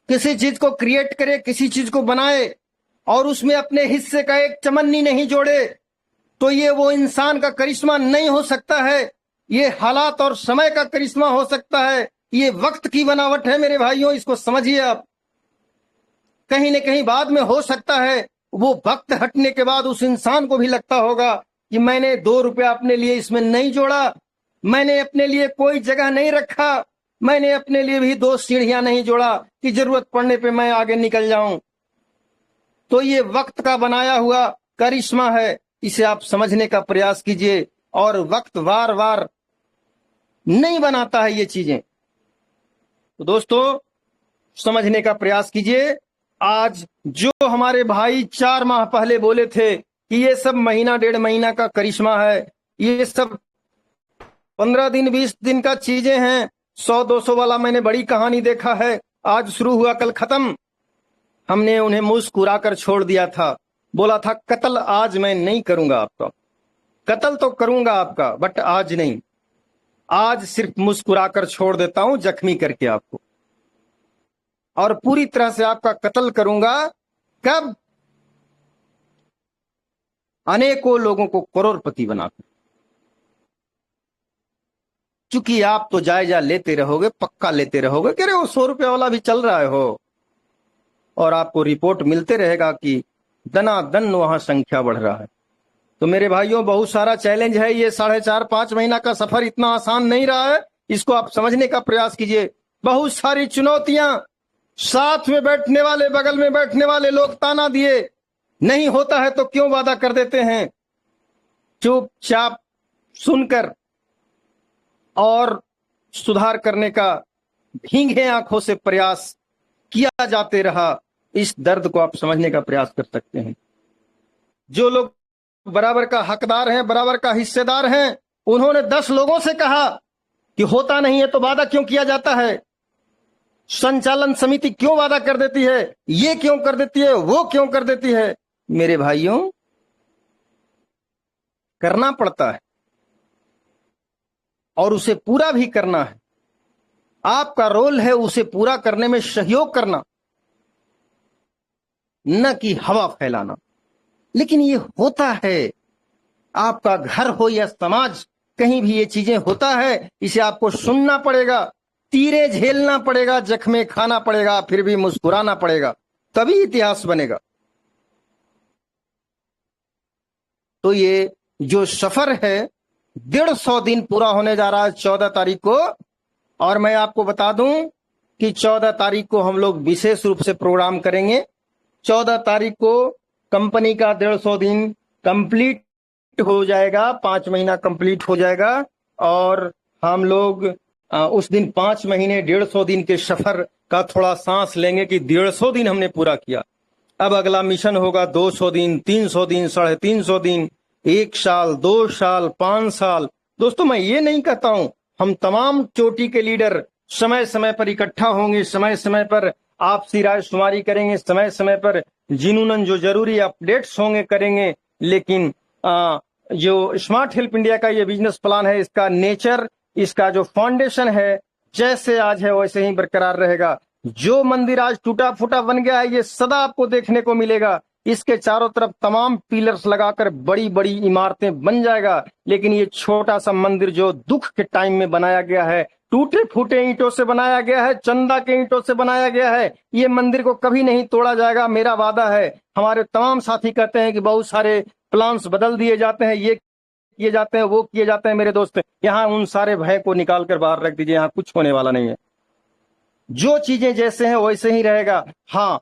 किसी चीज को क्रिएट करे, किसी चीज को बनाए, और उसमें अपने हिस्से का एक चमन्नी नहीं जोड़े, तो ये वो इंसान का करिश्मा नहीं हो सकता है। ये हालात और समय का करिश्मा हो सकता है। ये वक्त की बनावट है मेरे भाइयों, इसको समझिए आप। कहीं न कहीं बाद में हो सकता है वो वक्त हटने के बाद उस इंसान को भी लगता होगा कि मैंने 2 रुपया अपने लिए इसमें नहीं जोड़ा, मैंने अपने लिए कोई जगह नहीं रखा, मैंने अपने लिए भी 2 सीढ़ियां नहीं जोड़ा कि जरूरत पड़ने पे मैं आगे निकल जाऊं। तो ये वक्त का बनाया हुआ करिश्मा है, इसे आप समझने का प्रयास कीजिए। और वक्त वार वार नहीं बनाता है ये चीजें। तो दोस्तों, समझने का प्रयास कीजिए। आज जो हमारे भाई 4 माह पहले बोले थे कि ये सब महीना 1.5 महीना का करिश्मा है, ये सब 15 दिन 20 दिन का चीजें हैं। 100-200 वाला मैंने बड़ी कहानी देखा है, आज शुरू हुआ कल खत्म। हमने उन्हें मुस्कुरा कर छोड़ दिया था, बोला था कत्ल आज मैं नहीं करूंगा आपका, कत्ल तो करूंगा आपका बट आज नहीं, आज सिर्फ मुस्कुरा कर छोड़ देता हूं, जख्मी करके आपको, और पूरी तरह से आपका कत्ल करूंगा। कब? अनेकों लोगों को करोड़पति बनाकर। चूंकि आप तो जायजा लेते रहोगे, पक्का लेते रहोगे कि अरे वो 100 रुपये वाला भी चल रहा है हो, और आपको रिपोर्ट मिलते रहेगा कि दनादन वहां संख्या बढ़ रहा है। तो मेरे भाइयों, बहुत सारा चैलेंज है, ये 4.5-5 महीना का सफर इतना आसान नहीं रहा है, इसको आप समझने का प्रयास कीजिए। बहुत सारी चुनौतियां, साथ में बैठने वाले, बगल में बैठने वाले लोग ताना दिए, नहीं होता है तो क्यों वादा कर देते हैं, चुपचाप सुनकर और सुधार करने का भींगे आंखों से प्रयास किया जाते रहा। इस दर्द को आप समझने का प्रयास कर सकते हैं। जो लोग बराबर का हकदार हैं, बराबर का हिस्सेदार हैं, उन्होंने 10 लोगों से कहा कि होता नहीं है तो वादा क्यों किया जाता है, संचालन समिति क्यों वादा कर देती है, ये क्यों कर देती है, वो क्यों कर देती है। मेरे भाइयों, करना पड़ता है और उसे पूरा भी करना है। आपका रोल है उसे पूरा करने में सहयोग करना, न कि हवा फैलाना। लेकिन ये होता है, आपका घर हो या समाज, कहीं भी ये चीजें होता है, इसे आपको सुनना पड़ेगा, तीरे झेलना पड़ेगा, जख्मे खाना पड़ेगा, फिर भी मुस्कुराना पड़ेगा, तभी इतिहास बनेगा। तो ये जो सफर है 150 दिन पूरा होने जा रहा है 14 तारीख को, और मैं आपको बता दूं कि 14 तारीख को हम लोग विशेष रूप से प्रोग्राम करेंगे। 14 तारीख को कंपनी का 150 दिन कंप्लीट हो जाएगा, 5 महीना कंप्लीट हो जाएगा, और हम लोग उस दिन 5 महीने 150 दिन के सफर का थोड़ा सांस लेंगे कि 150 दिन हमने पूरा किया। अब अगला मिशन होगा 200 दिन, 300 दिन, 350 दिन, 1 साल, 2 साल, 5 साल। दोस्तों, मैं ये नहीं कहता हूं, हम तमाम चोटी के लीडर समय समय पर इकट्ठा होंगे, समय समय पर आपसी राय शुमारी करेंगे, समय समय पर जिन्होंने जो जरूरी अपडेट्स होंगे करेंगे। लेकिन जो स्मार्ट हेल्प इंडिया का ये बिजनेस प्लान है, इसका नेचर, इसका जो फाउंडेशन है, जैसे आज है वैसे ही बरकरार रहेगा। जो मंदिर आज टूटा फूटा बन गया है, ये सदा आपको देखने को मिलेगा। इसके चारों तरफ तमाम पिलर्स लगाकर बड़ी बड़ी इमारतें बन जाएगा, लेकिन ये छोटा सा मंदिर जो दुख के टाइम में बनाया गया है, टूटे फूटे ईंटों से बनाया गया है, चंदा के ईंटों से बनाया गया है, ये मंदिर को कभी नहीं तोड़ा जाएगा, मेरा वादा है। हमारे तमाम साथी कहते हैं कि बहुत सारे प्लान्स बदल दिए जाते हैं, ये किए जाते हैं, वो किए जाते हैं। मेरे दोस्त, यहाँ उन सारे भय को निकाल कर बाहर रख दीजिए, यहाँ कुछ होने वाला नहीं है। जो चीजें जैसे हैं वैसे ही रहेगा। हाँ,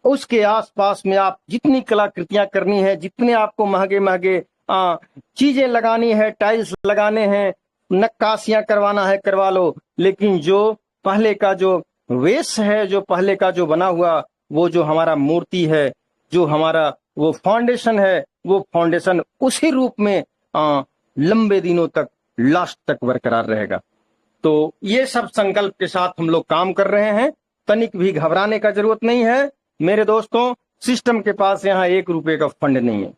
उसके आसपास में आप जितनी कलाकृतियां करनी है, जितने आपको महंगे महंगे चीजें लगानी है, टाइल्स लगाने हैं, नक्काशियां करवाना है, करवा लो। लेकिन जो पहले का जो वेश है, जो पहले का जो बना हुआ, वो जो हमारा मूर्ति है, जो हमारा वो फाउंडेशन है, वो फाउंडेशन उसी रूप में लंबे दिनों तक, लास्ट तक बरकरार रहेगा। तो ये सब संकल्प के साथ हम लोग काम कर रहे हैं, तनिक भी घबराने का जरूरत नहीं है। मेरे दोस्तों, सिस्टम के पास यहाँ 1 रुपए का फंड नहीं है,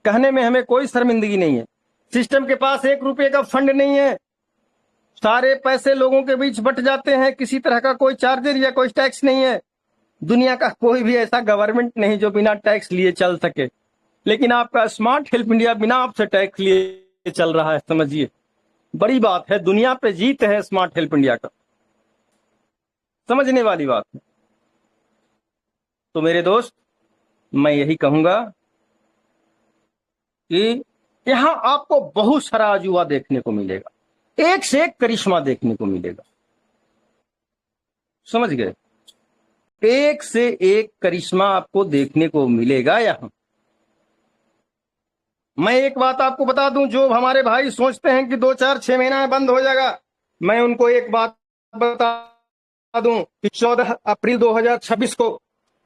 कहने में हमें कोई शर्मिंदगी नहीं है। सिस्टम के पास 1 रुपए का फंड नहीं है, सारे पैसे लोगों के बीच बट जाते हैं, किसी तरह का कोई चार्जर या कोई टैक्स नहीं है। दुनिया का कोई भी ऐसा गवर्नमेंट नहीं जो बिना टैक्स लिए चल सके, लेकिन आपका स्मार्ट हेल्प इंडिया बिना आपसे टैक्स लिए चल रहा है। समझिए, बड़ी बात है, दुनिया पे जीत है स्मार्ट हेल्प इंडिया का, समझने वाली बात है। तो मेरे दोस्त, मैं यही कहूंगा कि यहां आपको बहुत सारा अजूबा देखने को मिलेगा, एक से एक करिश्मा देखने को मिलेगा, समझ गए? एक से एक करिश्मा आपको देखने को मिलेगा यहां। मैं एक बात आपको बता दूं, जो हमारे भाई सोचते हैं कि 2, 4, 6 महीना में बंद हो जाएगा, मैं उनको एक बात बता दूं कि 14 अप्रैल 2026 को,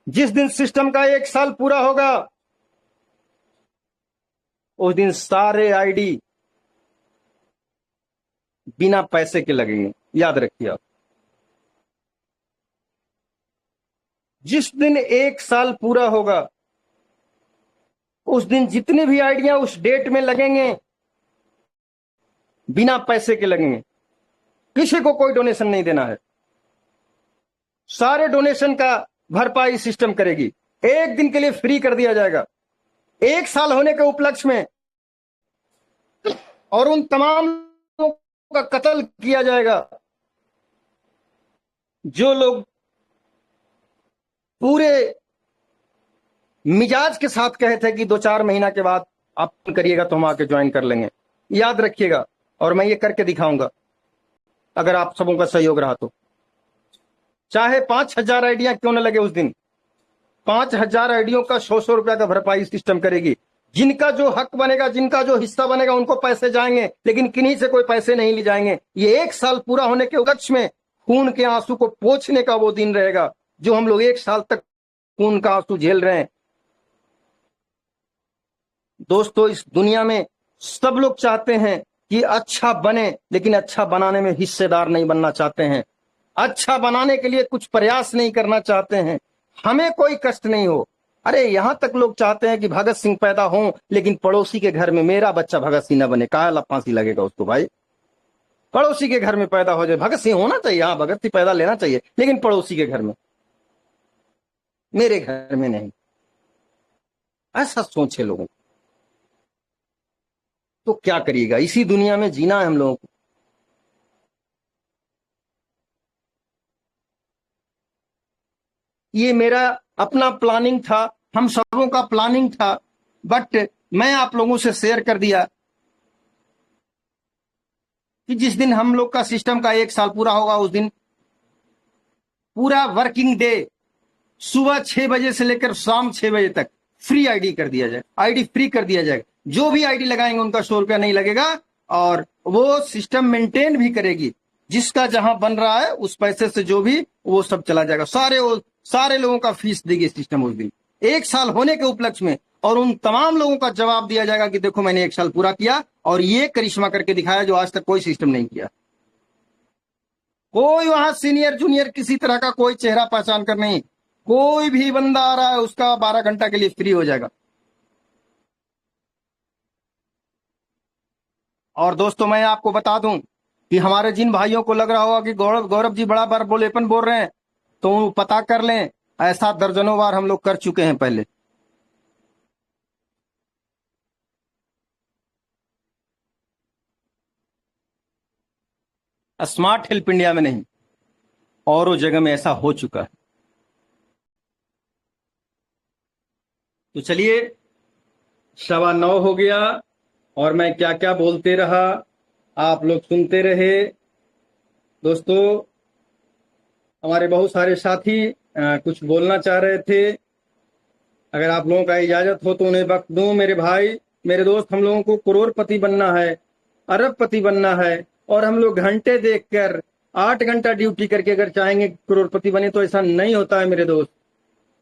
जिस दिन सिस्टम का 1 साल पूरा होगा, उस दिन सारे आईडी बिना पैसे के लगेंगे, याद रखिए आप। जिस दिन 1 साल पूरा होगा उस दिन जितने भी आइडिया उस डेट में लगेंगे बिना पैसे के लगेंगे। किसी को कोई डोनेशन नहीं देना है, सारे डोनेशन का भरपाई सिस्टम करेगी। एक दिन के लिए फ्री कर दिया जाएगा 1 साल होने के उपलक्ष्य में, और उन तमाम लोगों का कत्ल किया जाएगा जो लोग पूरे मिजाज के साथ कहे थे कि 2-4 महीना के बाद आप करिएगा तो हम आके ज्वाइन कर लेंगे। याद रखिएगा, और मैं ये करके दिखाऊंगा अगर आप सबों का सहयोग रहा तो। चाहे 5,000 आइडिया क्यों न लगे उस दिन, 5,000 आइडियों का 100 रुपया का भरपाई सिस्टम करेगी। जिनका जो हक बनेगा, जिनका जो हिस्सा बनेगा, उनको पैसे जाएंगे, लेकिन किन्हीं से कोई पैसे नहीं ले जाएंगे। ये 1 साल पूरा होने के उपलक्ष्य में खून के आंसू को पोंछने का वो दिन रहेगा जो हम लोग 1 साल तक खून का आंसू झेल रहे हैं। दोस्तों, इस दुनिया में सब लोग चाहते हैं कि अच्छा बने, लेकिन अच्छा बनाने में हिस्सेदार नहीं बनना चाहते हैं। अच्छा बनाने के लिए कुछ प्रयास नहीं करना चाहते हैं। हमें कोई कष्ट नहीं हो। अरे यहां तक लोग चाहते हैं कि भगत सिंह पैदा हो, लेकिन पड़ोसी के घर में मेरा बच्चा भगत सिंह न बने। काहे फांसी लगेगा उसको भाई? पड़ोसी के घर में पैदा हो जाए, भगत सिंह होना चाहिए, हाँ भगत सिंह पैदा लेना चाहिए, लेकिन पड़ोसी के घर में, मेरे घर में नहीं। ऐसा सोचे लोगों को, तो क्या करिएगा? इसी दुनिया में जीना है हम लोगों को। ये मेरा अपना प्लानिंग था, हम सबों का प्लानिंग था, बट मैं आप लोगों से शेयर कर दिया कि जिस दिन हम लोग का सिस्टम का 1 साल पूरा होगा उस दिन पूरा वर्किंग डे सुबह 6 बजे से लेकर शाम 6 बजे तक फ्री आईडी कर दिया जाए, आईडी फ्री कर दिया जाएगा। जो भी आईडी लगाएंगे उनका 100 रुपया नहीं लगेगा, और वो सिस्टम मेंटेन भी करेगी। जिसका जहां बन रहा है उस पैसे से जो भी वो सब चला जाएगा। सारे लोगों का फीस देगी सिस्टम उस दिन 1 साल होने के उपलक्ष्य में, और उन तमाम लोगों का जवाब दिया जाएगा कि देखो मैंने 1 साल पूरा किया और ये करिश्मा करके दिखाया जो आज तक कोई सिस्टम नहीं किया। कोई वहां सीनियर जूनियर किसी तरह का कोई चेहरा पहचान कर नहीं, कोई भी बंदा आ रहा है उसका 12 घंटा के लिए फ्री हो जाएगा। और दोस्तों, मैं आपको बता दूं कि हमारे जिन भाइयों को लग रहा होगा कि गौरव जी बड़ा बार बोलेपन बोल रहे हैं, तो पता कर लें, ऐसा दर्जनों बार हम लोग कर चुके हैं पहले। स्मार्ट हेल्प इंडिया में नहीं, और जगह में ऐसा हो चुका है। तो चलिए, 9:15 हो गया और मैं क्या क्या बोलते रहा, आप लोग सुनते रहे। दोस्तों, हमारे बहुत सारे साथी कुछ बोलना चाह रहे थे, अगर आप लोगों का इजाजत हो तो उन्हें वक्त दूं। मेरे भाई, मेरे दोस्त, हम लोगों को करोड़पति बनना है, अरबपति बनना है, और हम लोग घंटे देखकर 8 घंटा ड्यूटी करके अगर चाहेंगे करोड़पति बने तो ऐसा नहीं होता है मेरे दोस्त।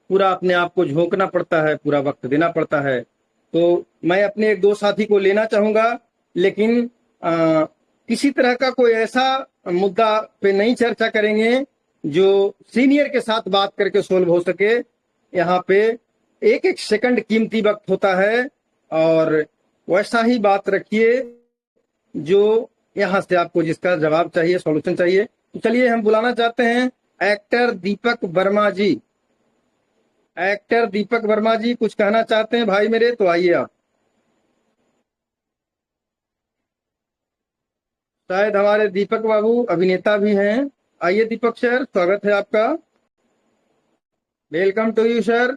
पूरा अपने आप को झोंकना पड़ता है, पूरा वक्त देना पड़ता है। तो मैं अपने 1-2 साथी को लेना चाहूंगा, लेकिन किसी तरह का कोई ऐसा मुद्दा पे नहीं चर्चा करेंगे जो सीनियर के साथ बात करके सोल्व हो सके। यहाँ पे एक एक सेकंड कीमती वक्त होता है, और वैसा ही बात रखिए जो यहाँ से आपको जिसका जवाब चाहिए, सॉल्यूशन चाहिए। तो चलिए, हम बुलाना चाहते हैं एक्टर दीपक वर्मा जी। एक्टर दीपक वर्मा जी कुछ कहना चाहते हैं भाई मेरे, तो आइए आप। शायद हमारे दीपक बाबू अभिनेता भी हैं। आइए दीपक सर, स्वागत है आपका। Welcome to you sir.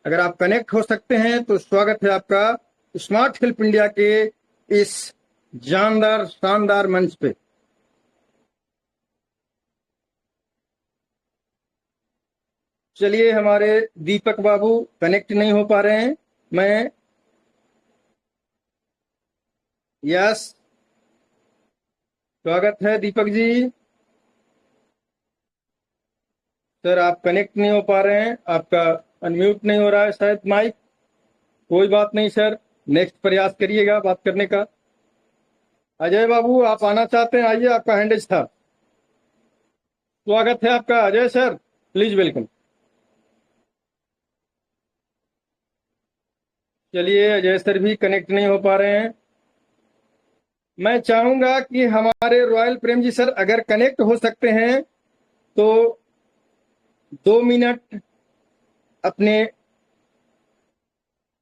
अगर आप कनेक्ट हो सकते हैं तो स्वागत है आपका स्मार्ट हेल्प इंडिया के इस जानदार शानदार मंच पे। चलिए, हमारे दीपक बाबू कनेक्ट नहीं हो पा रहे हैं। मैं यस, स्वागत है दीपक जी। सर, आप कनेक्ट नहीं हो पा रहे हैं, आपका अनम्यूट नहीं हो रहा है शायद माइक। कोई बात नहीं सर, नेक्स्ट प्रयास करिएगा बात करने का। अजय बाबू, आप आना चाहते हैं, आइए, आपका हैंडेज था। स्वागत है आपका अजय सर, प्लीज वेलकम। चलिए, अजय सर भी कनेक्ट नहीं हो पा रहे हैं। मैं चाहूंगा कि हमारे रॉयल प्रेम जी सर अगर कनेक्ट हो सकते हैं तो 2 मिनट अपने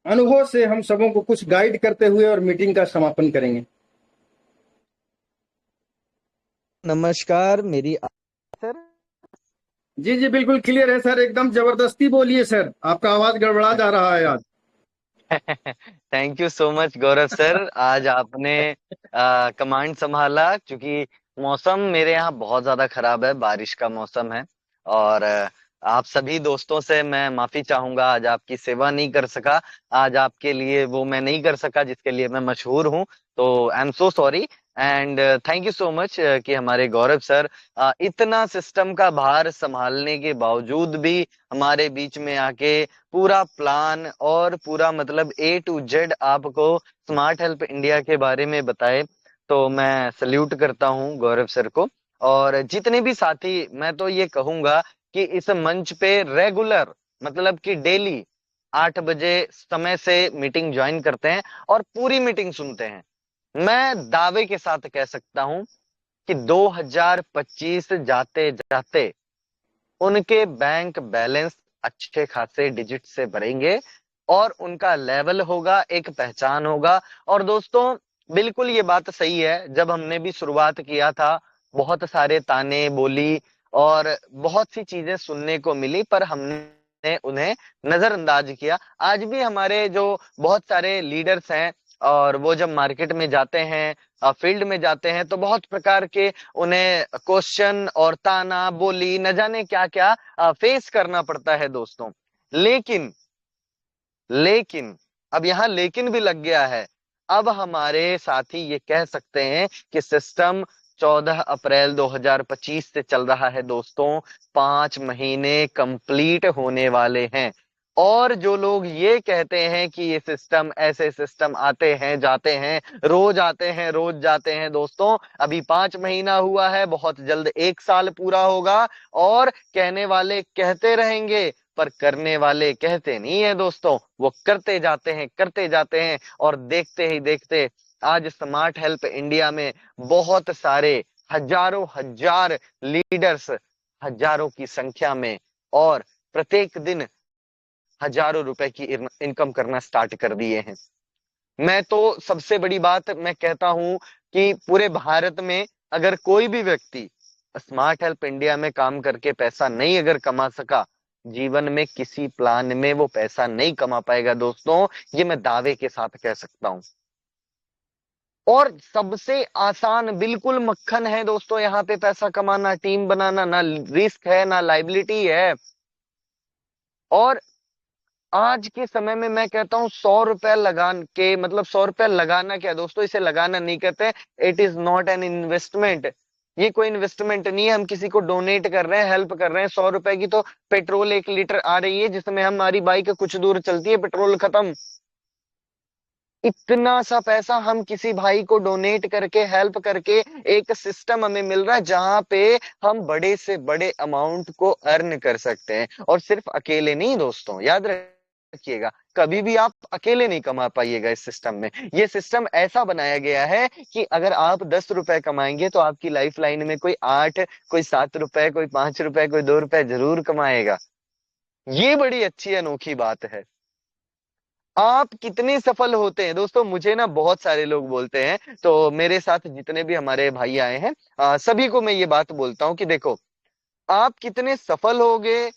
अनुभव से हम सबों को कुछ गाइड करते हुए और मीटिंग का समापन करेंगे। नमस्कार, मेरी सर। जी जी, बिल्कुल क्लियर है सर, एकदम जबरदस्ती बोलिए सर, आपका आवाज गड़बड़ा जा रहा है आज। Thank you so much Gaurav sir, आज आपने कमांड संभाला, क्योंकि मौसम मेरे यहाँ बहुत ज्यादा खराब है, बारिश का मौसम है। और आप सभी दोस्तों से मैं माफी चाहूंगा, आज आपकी सेवा नहीं कर सका, आज आपके लिए वो मैं नहीं कर सका जिसके लिए मैं मशहूर हूँ। तो I am so sorry and thank you so much कि हमारे गौरव सर इतना सिस्टम का भार संभालने के बावजूद भी हमारे बीच में आके पूरा प्लान और पूरा मतलब A to Z आपको स्मार्ट हेल्प इंडिया के बारे में बताए। तो मैं सल्यूट करता हूँ गौरव सर को। और जितने भी साथी, मैं तो ये कहूंगा कि इस मंच पे रेगुलर मतलब कि डेली 8 बजे समय से मीटिंग ज्वाइन करते हैं और पूरी मीटिंग सुनते हैं। मैं दावे के साथ कह सकता हूं कि 2025 जाते जाते उनके बैंक बैलेंस अच्छे खासे डिजिट से भरेंगे और उनका लेवल होगा, एक पहचान होगा। और दोस्तों, बिल्कुल ये बात सही है, जब हमने भी शुरुआत किया था बहुत सारे ताने बोली और बहुत सी चीजें सुनने को मिली, पर हमने उन्हें नजरअंदाज किया। आज भी हमारे जो बहुत सारे लीडर्स हैं और वो जब मार्केट में जाते हैं, फील्ड में जाते हैं, तो बहुत प्रकार के उन्हें क्वेश्चन और ताना बोली न जाने क्या क्या फेस करना पड़ता है दोस्तों। लेकिन लेकिन अब यहाँ लेकिन भी लग गया है। अब हमारे साथी ये कह सकते हैं कि सिस्टम 14 अप्रैल 2025 से चल रहा है दोस्तों, 5 महीने कंप्लीट होने वाले हैं। और जो लोग ये कहते हैं कि ये सिस्टम, ऐसे सिस्टम आते हैं जाते हैं, रोज आते हैं रोज जाते हैं, दोस्तों अभी 5 महीना हुआ है, बहुत जल्द 1 साल पूरा होगा। और कहने वाले कहते रहेंगे पर करने वाले कहते नहीं है दोस्तों, वो करते जाते हैं। और देखते ही देखते आज स्मार्ट हेल्प इंडिया में बहुत सारे हजारों हजार लीडर्स, हजारों की संख्या में, और प्रत्येक दिन हजारों रुपए की इनकम करना स्टार्ट कर दिए हैं। मैं तो सबसे बड़ी बात मैं कहता हूं कि पूरे भारत में अगर कोई भी व्यक्ति स्मार्ट हेल्प इंडिया में काम करके पैसा नहीं अगर कमा सका, जीवन में किसी प्लान में वो पैसा नहीं कमा पाएगा दोस्तों, ये मैं दावे के साथ कह सकता हूं। और सबसे आसान, बिल्कुल मक्खन है दोस्तों यहाँ पे पैसा कमाना, टीम बनाना, ना रिस्क है ना लाइबिलिटी है। और आज के समय में मैं कहता हूँ 100 रुपए लगान के मतलब 100 रुपए लगाना क्या दोस्तों, इसे लगाना नहीं कहते, it is not an investment. ये कोई इन्वेस्टमेंट नहीं है, हम किसी को डोनेट कर रहे हैं, हेल्प कर रहे हैं। 100 रुपए की तो पेट्रोल 1 लीटर आ रही है, जिसमें हमारी बाइक कुछ दूर चलती है, पेट्रोल खत्म। इतना सा पैसा हम किसी भाई को डोनेट करके, हेल्प करके, एक सिस्टम हमें मिल रहा है जहां पे हम बड़े से बड़े अमाउंट को अर्न कर सकते हैं। और सिर्फ अकेले नहीं दोस्तों, याद रखिएगा, कभी भी आप अकेले नहीं कमा पाइएगा इस सिस्टम में। ये सिस्टम ऐसा बनाया गया है कि अगर आप 10 रुपए कमाएंगे तो आपकी लाइफ लाइन में कोई 8, कोई 7 रुपए, कोई 5 रुपए, कोई 2 रुपए जरूर कमाएगा। ये बड़ी अच्छी अनोखी बात है। आप कितने सफल होते हैं दोस्तों, मुझे ना बहुत सारे लोग बोलते हैं, तो मेरे साथ जितने भी हमारे भाई आए हैं सभी को मैं ये बात बोलता हूँ कि देखो, आप कितने सफल होंगे,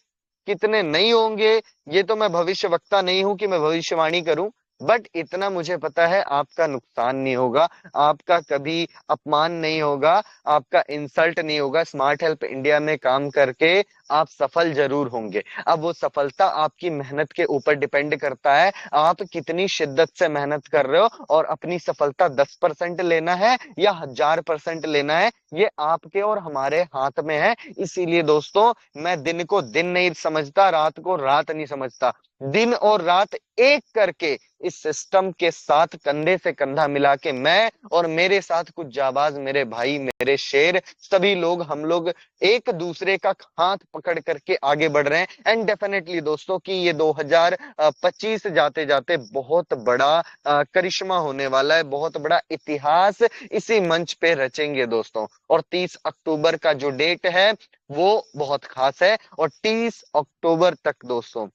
कितने नहीं होंगे, ये तो मैं भविष्यवक्ता नहीं हूं कि मैं भविष्यवाणी करूं। बट इतना मुझे पता है, आपका नुकसान नहीं होगा, आपका कभी अपमान नहीं होगा, आपका इंसल्ट नहीं होगा। स्मार्ट हेल्प इंडिया में काम करके आप सफल जरूर होंगे। अब वो सफलता आपकी मेहनत के ऊपर डिपेंड करता है, आप कितनी शिद्दत से मेहनत कर रहे हो, और अपनी सफलता 10% लेना है या 1000% लेना है, ये आपके और हमारे हाथ में है। इसीलिए दोस्तों, मैं दिन को दिन नहीं समझता, रात को रात नहीं समझता, दिन और रात एक करके इस सिस्टम के साथ कंधे से कंधा मिला के मैं और मेरे साथ कुछ जाबाज मेरे भाई, मेरे शेर, सभी लोग, हम लोग एक दूसरे का हाथ पकड़ करके आगे बढ़ रहे हैं। एंड डेफिनेटली दोस्तों कि ये 2025 जाते जाते बहुत बड़ा करिश्मा होने वाला है, बहुत बड़ा इतिहास इसी मंच पे रचेंगे दोस्तों। और 30 अक्टूबर का जो डेट है वो बहुत खास है, और 30 अक्टूबर तक दोस्तों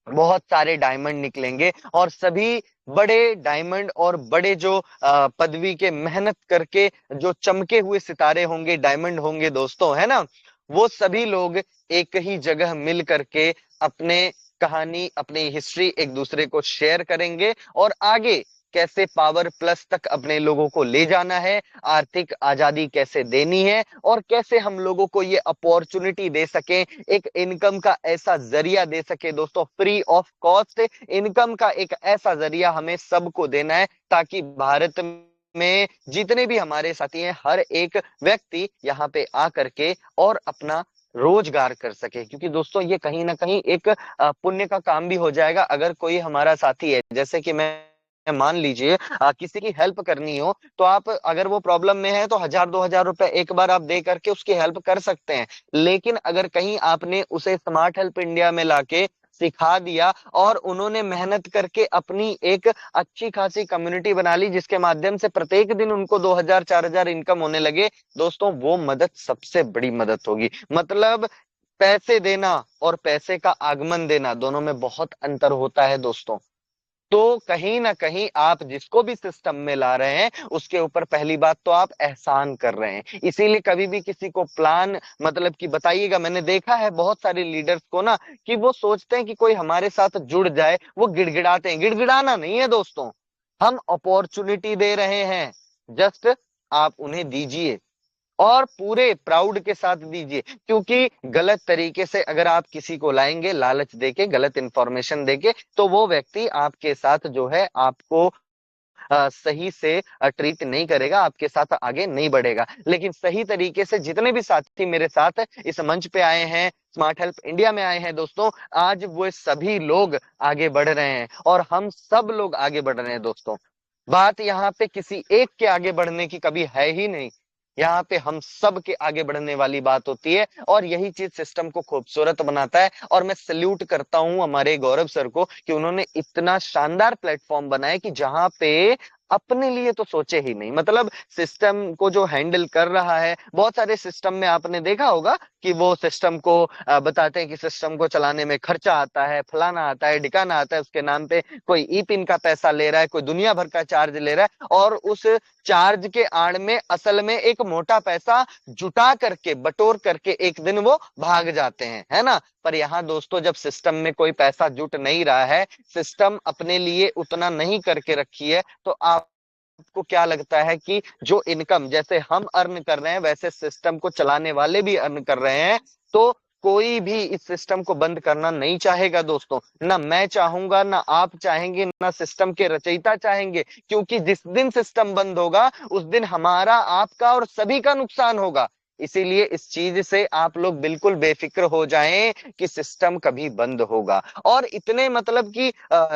बहुत सारे डायमंड निकलेंगे, और सभी बड़े डायमंड और बड़े जो पदवी के मेहनत करके जो चमके हुए सितारे होंगे, डायमंड होंगे दोस्तों, है ना, वो सभी लोग एक ही जगह मिल करके अपने कहानी, अपनी हिस्ट्री एक दूसरे को शेयर करेंगे, और आगे कैसे पावर प्लस तक अपने लोगों को ले जाना है, आर्थिक आजादी कैसे देनी है, और कैसे हम लोगों को ये अपॉर्चुनिटी दे सके, एक इनकम का ऐसा जरिया दे सके दोस्तों, फ्री ऑफ कॉस्ट इनकम का एक ऐसा जरिया हमें सबको देना है, ताकि भारत में जितने भी हमारे साथी हैं, हर एक व्यक्ति यहाँ पे आकर के और अपना रोजगार कर सके। क्योंकि दोस्तों ये कहीं ना कहीं एक पुण्य का काम भी हो जाएगा। अगर कोई हमारा साथी है, जैसे कि मैं मान लीजिए किसी की हेल्प करनी हो, तो आप अगर वो प्रॉब्लम में है तो 1000-2000 रुपए एक बार आप दे करके उसकी हेल्प कर सकते हैं। लेकिन अगर कहीं आपने उसे स्मार्ट हेल्प इंडिया में लाके सिखा दिया, और उन्होंने मेहनत करके अपनी एक अच्छी खासी कम्युनिटी बना ली, जिसके माध्यम से प्रत्येक दिन उनको 2000-4000 इनकम होने लगे दोस्तों, वो मदद सबसे बड़ी मदद होगी। मतलब पैसे देना और पैसे का आगमन देना, दोनों में बहुत अंतर होता है दोस्तों। तो कहीं ना कहीं आप जिसको भी सिस्टम में ला रहे हैं, उसके ऊपर पहली बात तो आप एहसान कर रहे हैं। इसीलिए कभी भी किसी को प्लान मतलब कि बताइएगा, मैंने देखा है बहुत सारे लीडर्स को ना, कि वो सोचते हैं कि कोई हमारे साथ जुड़ जाए, वो गिड़गिड़ाते हैं। गिड़गिड़ाना नहीं है दोस्तों, हम अपॉर्चुनिटी दे रहे हैं, जस्ट आप उन्हें दीजिए, और पूरे प्राउड के साथ दीजिए। क्योंकि गलत तरीके से अगर आप किसी को लाएंगे, लालच देके, गलत इंफॉर्मेशन देके, तो वो व्यक्ति आपके साथ जो है आपको सही से ट्रीट नहीं करेगा, आपके साथ आगे नहीं बढ़ेगा। लेकिन सही तरीके से जितने भी साथी मेरे साथ इस मंच पे आए हैं, स्मार्ट हेल्प इंडिया में आए हैं दोस्तों, आज वो सभी लोग आगे बढ़ रहे हैं, और हम सब लोग आगे बढ़ रहे हैं दोस्तों। बात यहाँ पे किसी एक के आगे बढ़ने की कभी है ही नहीं, यहाँ पे हम सब के आगे बढ़ने वाली बात होती है, और यही चीज सिस्टम को खूबसूरत बनाता है। और मैं सल्यूट करता हूं हमारे गौरव सर को, कि उन्होंने इतना शानदार प्लेटफॉर्म बनाया कि जहां पे अपने लिए तो सोचे ही नहीं, मतलब सिस्टम को जो हैंडल कर रहा है। बहुत सारे सिस्टम में आपने देखा होगा कि वो सिस्टम को बताते हैं कि सिस्टम को चलाने में खर्चा आता है, फलाना आता है, ढिकाना आता है, उसके नाम पे कोई ई पिन का पैसा ले रहा है, कोई दुनिया भर का चार्ज ले रहा है, और उस चार्ज के आड़ में असल में एक मोटा पैसा जुटा करके, बटोर करके एक दिन वो भाग जाते हैं, है ना। पर यहाँ दोस्तों, जब सिस्टम में कोई पैसा जुट नहीं रहा है, सिस्टम अपने लिए उतना नहीं करके रखी है, तो आपको क्या लगता है कि जो इनकम जैसे हम अर्न कर रहे हैं, वैसे सिस्टम को चलाने वाले भी अर्न कर रहे हैं, तो कोई भी इस सिस्टम को बंद करना नहीं चाहेगा दोस्तों। ना मैं चाहूंगा, ना आप चाहेंगे, ना सिस्टम के रचयिता चाहेंगे। क्योंकि जिस दिन सिस्टम बंद होगा, उस दिन हमारा, आपका और सभी का नुकसान होगा। इसीलिए इस चीज से आप लोग बिल्कुल बेफिक्र हो जाएं कि सिस्टम कभी बंद होगा। और इतने मतलब कि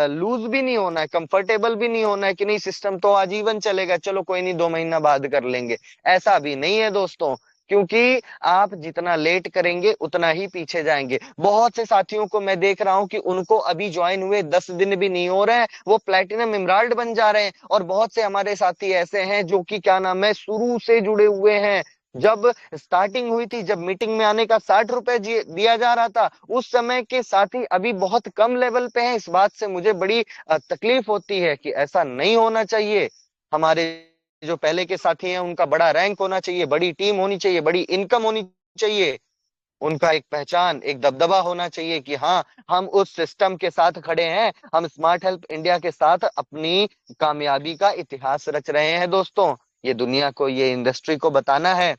लूज भी नहीं होना है, कंफर्टेबल भी नहीं होना है कि नहीं सिस्टम तो आजीवन चलेगा, चलो कोई नहीं 2 महीना बाद कर लेंगे। ऐसा भी नहीं है दोस्तों, क्योंकि आप जितना लेट करेंगे उतना ही पीछे जाएंगे। बहुत से साथियों को मैं देख रहा हूं कि उनको अभी ज्वाइन हुए 10 दिन भी नहीं हो रहे हैं, वो प्लैटिनम इमराल्ड बन जा रहे हैं। और बहुत से हमारे साथी ऐसे हैं जो कि क्या नाम है, शुरू से जुड़े हुए हैं। जब स्टार्टिंग हुई थी, जब मीटिंग में आने का 60 रुपए दिया जा रहा था, उस समय के साथी अभी बहुत कम लेवल पे हैं। इस बात से मुझे बड़ी तकलीफ होती है कि ऐसा नहीं होना चाहिए। हमारे जो पहले के साथी हैं, उनका बड़ा रैंक होना चाहिए, बड़ी टीम होनी चाहिए, बड़ी इनकम होनी चाहिए, उनका एक पहचान, एक दबदबा होना चाहिए कि हाँ, हम उस सिस्टम के साथ खड़े हैं, हम स्मार्ट हेल्प इंडिया के साथ अपनी कामयाबी का इतिहास रच रहे हैं दोस्तों। ये दुनिया को, ये इंडस्ट्री को बताना है।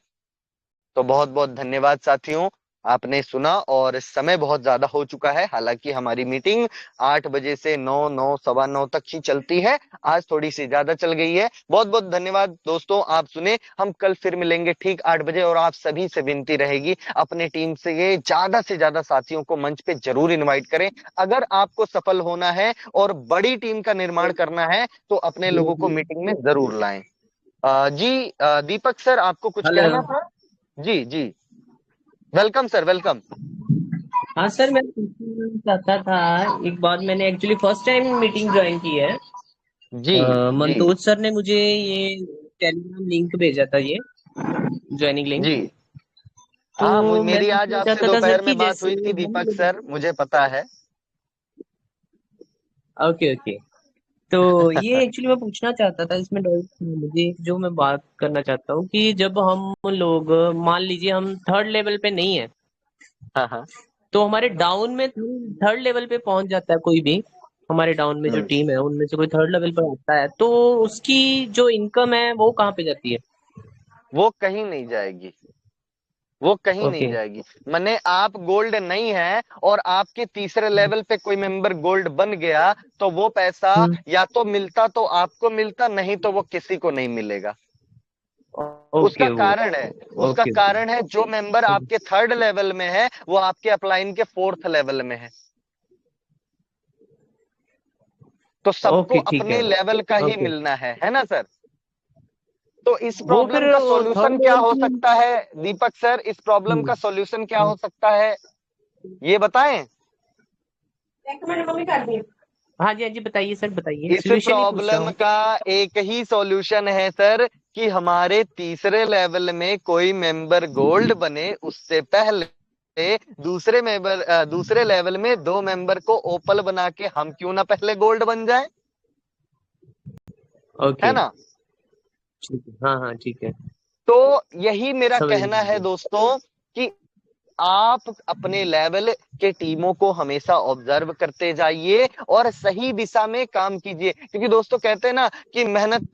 तो बहुत बहुत धन्यवाद साथियों। आपने सुना और समय बहुत ज्यादा हो चुका है। हालांकि हमारी मीटिंग 8 बजे से 9 सवा 9 तक ही चलती है, आज थोड़ी सी ज्यादा चल गई है। बहुत बहुत धन्यवाद दोस्तों, आप सुने। हम कल फिर मिलेंगे ठीक 8 बजे और आप सभी से विनती रहेगी अपने टीम से ज्यादा साथियों को मंच पे जरूर इन्वाइट करें। अगर आपको सफल होना है और बड़ी टीम का निर्माण करना है तो अपने लोगों को मीटिंग में जरूर लाएं। जी दीपक सर, आपको कुछ हेलो। कहना था? जी जी, वेलकम सर, वेलकम। हाँ सर, मैं पूछना चाहता था। एक बात, मैंने actually first time meeting join की है। जी जी मंतोज सर ने मुझे ये टेलीग्राम लिंक भेजा था, ये ज्वाइनिंग लिंक। जी। तो हाँ, मैं मेरी आज पूछना आपसे चाहता था सर दोपहर कि में बात जैसे हुई थी हम दीपक लोग। सर, मुझे पता है। Okay okay. तो ये एक्चुअली मैं पूछना चाहता था, इसमें डाउट था मुझे, जो मैं बात करना चाहता हूँ कि जब हम लोग, मान लीजिए हम थर्ड लेवल पे नहीं है, हाँ हाँ। तो हमारे डाउन में थर्ड लेवल पे पहुंच जाता है कोई भी, हमारे डाउन में जो हम्म, टीम है उनमें से कोई थर्ड लेवल पर आता है, तो उसकी जो इनकम है वो कहाँ पे जाती है? वो कहीं नहीं जाएगी, वो कहीं नहीं ओके। जाएगी। माने आप गोल्ड नहीं है और आपके तीसरे लेवल पे कोई मेंबर गोल्ड बन गया तो वो पैसा हम्म। या तो मिलता तो आपको मिलता, नहीं तो वो किसी को नहीं मिलेगा। उसका ओके वो। कारण है, उसका ओके कारण है जो मेंबर आपके थर्ड लेवल में है वो आपके अपलाइन के फोर्थ लेवल में है। तो सबको ओके ठीक अपने है। लेवल का ही ओके। मिलना है ना सर? तो इस वो फिर प्रॉब्लम का थर्ड सॉल्यूशन क्या लेवल हो की। सकता है दीपक सर? इस प्रॉब्लम का सॉल्यूशन क्या हो सकता है, ये बताएं। एक मिनट मम्मी कर दी। हाँ जी हाँ जी, बताइए सर, बताइए, इस सोल्यूशन ही पूछ रहा प्रॉब्लम हूँ। का एक ही सॉल्यूशन है सर, कि हमारे तीसरे लेवल में कोई मेंबर गोल्ड बने उससे पहले दूसरे लेवल में 2 मेंबर को ओपल बना के हम क्यों ना पहले गोल्ड बन जाए, है ओके ना? ठीक है, हाँ हाँ ठीक है। तो यही मेरा समझ कहना है लीजिए। दोस्तों, कि आप अपने लेवल के टीमों को हमेशा ऑब्जर्व करते जाइए और सही दिशा में काम कीजिए। क्योंकि दोस्तों कहते हैं ना कि मेहनत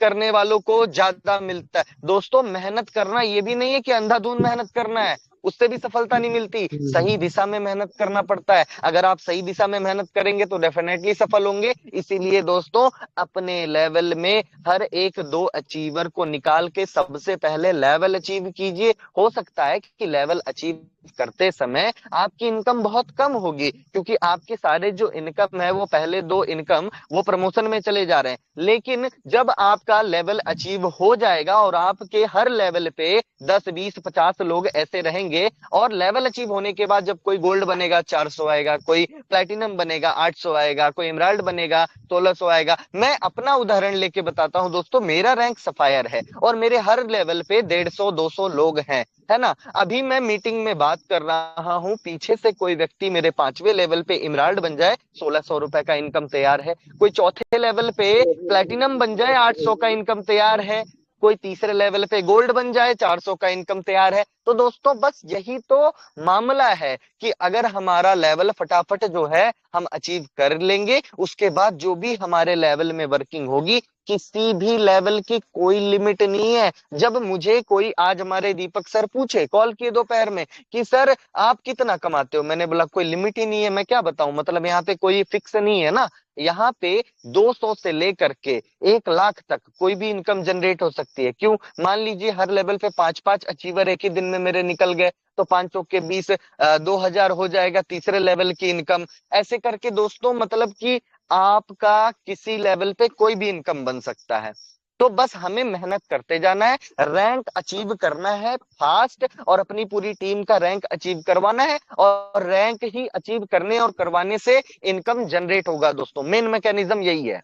करने वालों को ज्यादा मिलता है। दोस्तों मेहनत करना ये भी नहीं है कि अंधाधुंध मेहनत करना है, उससे भी सफलता नहीं मिलती। सही दिशा में मेहनत करना पड़ता है। अगर आप सही दिशा में मेहनत करेंगे तो डेफिनेटली सफल होंगे। इसीलिए दोस्तों अपने लेवल में हर एक 2 अचीवर को निकाल के सबसे पहले लेवल अचीव कीजिए। हो सकता है कि लेवल अचीव करते समय आपकी इनकम बहुत कम होगी, क्योंकि आपके सारे जो इनकम है वो पहले 2 इनकम वो प्रमोशन में चले जा रहे हैं। लेकिन जब आपका लेवल अचीव हो जाएगा और आपके हर लेवल पे 10 20 50 लोग ऐसे रहेंगे, और लेवल अचीव होने के बाद जब कोई गोल्ड बनेगा 400 आएगा, कोई प्लैटिनम बनेगा 800 आएगा, कोई एमराल्ड बनेगा 1600 आएगा। मैं अपना उदाहरण लेके बताता हूं दोस्तों, मेरा रैंक सफायर है और मेरे हर लेवल पे 150 200 लोग हैं, है ना? अभी मैं मीटिंग में बात कर रहा हूं, पीछे से कोई व्यक्ति मेरे 5वें लेवल पे इमराल्ड बन जाए, 1600 रुपए का इनकम तैयार है। कोई चौथे लेवल पे प्लैटिनम बन जाए, 800 का इनकम तैयार है। कोई तीसरे लेवल पे गोल्ड बन जाए, 400 का इनकम तैयार है। तो दोस्तों बस यही तो मामला है, कि अगर हमारा लेवल फटाफट जो है हम अचीव कर लेंगे, उसके बाद जो भी हमारे लेवल में वर्किंग होगी, किसी भी लेवल की कोई लिमिट नहीं है। जब मुझे कोई, आज हमारे दीपक सर पूछे, कॉल किए दोपहर में कि सर आप कितना कमाते हो, मैंने बोला कोई लिमिट ही नहीं है। मैं क्या बताऊं, मतलब यहाँ पे कोई फिक्स नहीं है ना। यहाँ पे 200 से लेकर के 1 लाख तक कोई भी इनकम जनरेट हो सकती है। क्यों? मान लीजिए हर लेवल पे 5 5 अचीवर एक ही दिन में मेरे निकल गए, तो 5 चौके 20, 2000 हो जाएगा तीसरे लेवल की इनकम। ऐसे करके दोस्तों मतलब कि आपका किसी लेवल पे कोई भी इनकम बन सकता है। तो बस हमें मेहनत करते जाना है, रैंक अचीव करना है फास्ट, और अपनी पूरी टीम का रैंक अचीव करवाना है, और रैंक ही अचीव करने और करवाने से इनकम जनरेट होगा। दोस्तों मेन मैकेनिज्म यही है।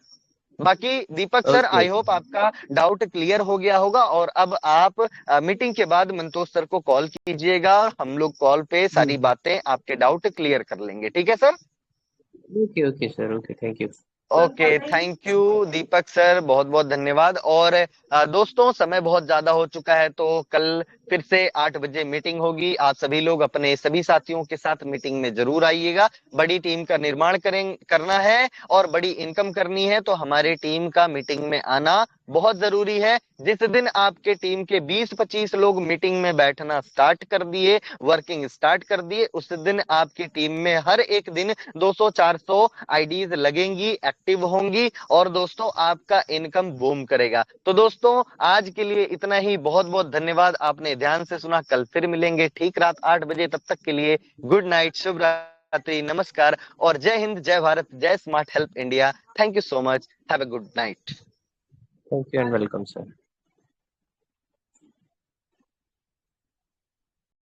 बाकी दीपक सर, ओके आई होप आपका डाउट क्लियर हो गया होगा, और अब आप मीटिंग के बाद मंतोष सर को कॉल कीजिएगा, हम लोग कॉल पे सारी बातें आपके डाउट क्लियर कर लेंगे। ठीक है sir? Okay okay sir, okay, thank you. Okay, thank you Deepak sir, बहुत बहुत धन्यवाद। और दोस्तों समय बहुत ज्यादा हो चुका है, तो कल फिर से 8 बजे मीटिंग होगी। आप सभी लोग अपने सभी साथियों के साथ मीटिंग में जरूर आइएगा। बड़ी टीम का निर्माण करना है और बड़ी इनकम करनी है, तो हमारे टीम का मीटिंग में आना बहुत जरूरी है। जिस दिन आपके टीम के 20-25 लोग मीटिंग में बैठना स्टार्ट कर दिए, वर्किंग स्टार्ट कर दिए, उस दिन आपकी टीम में हर एक दिन 200-400 आईडीज लगेंगी, एक्टिव होंगी और दोस्तों आपका इनकम बूम करेगा। तो दोस्तों आज के लिए इतना ही। बहुत बहुत धन्यवाद, आपने ध्यान से सुना। कल फिर मिलेंगे ठीक रात 8 बजे। तब तक के लिए गुड नाइट, शुभ रात्रि, नमस्कार और जय हिंद, जय भारत, जय smart help India. Thank you so much, have a good night. Thank you and welcome sir.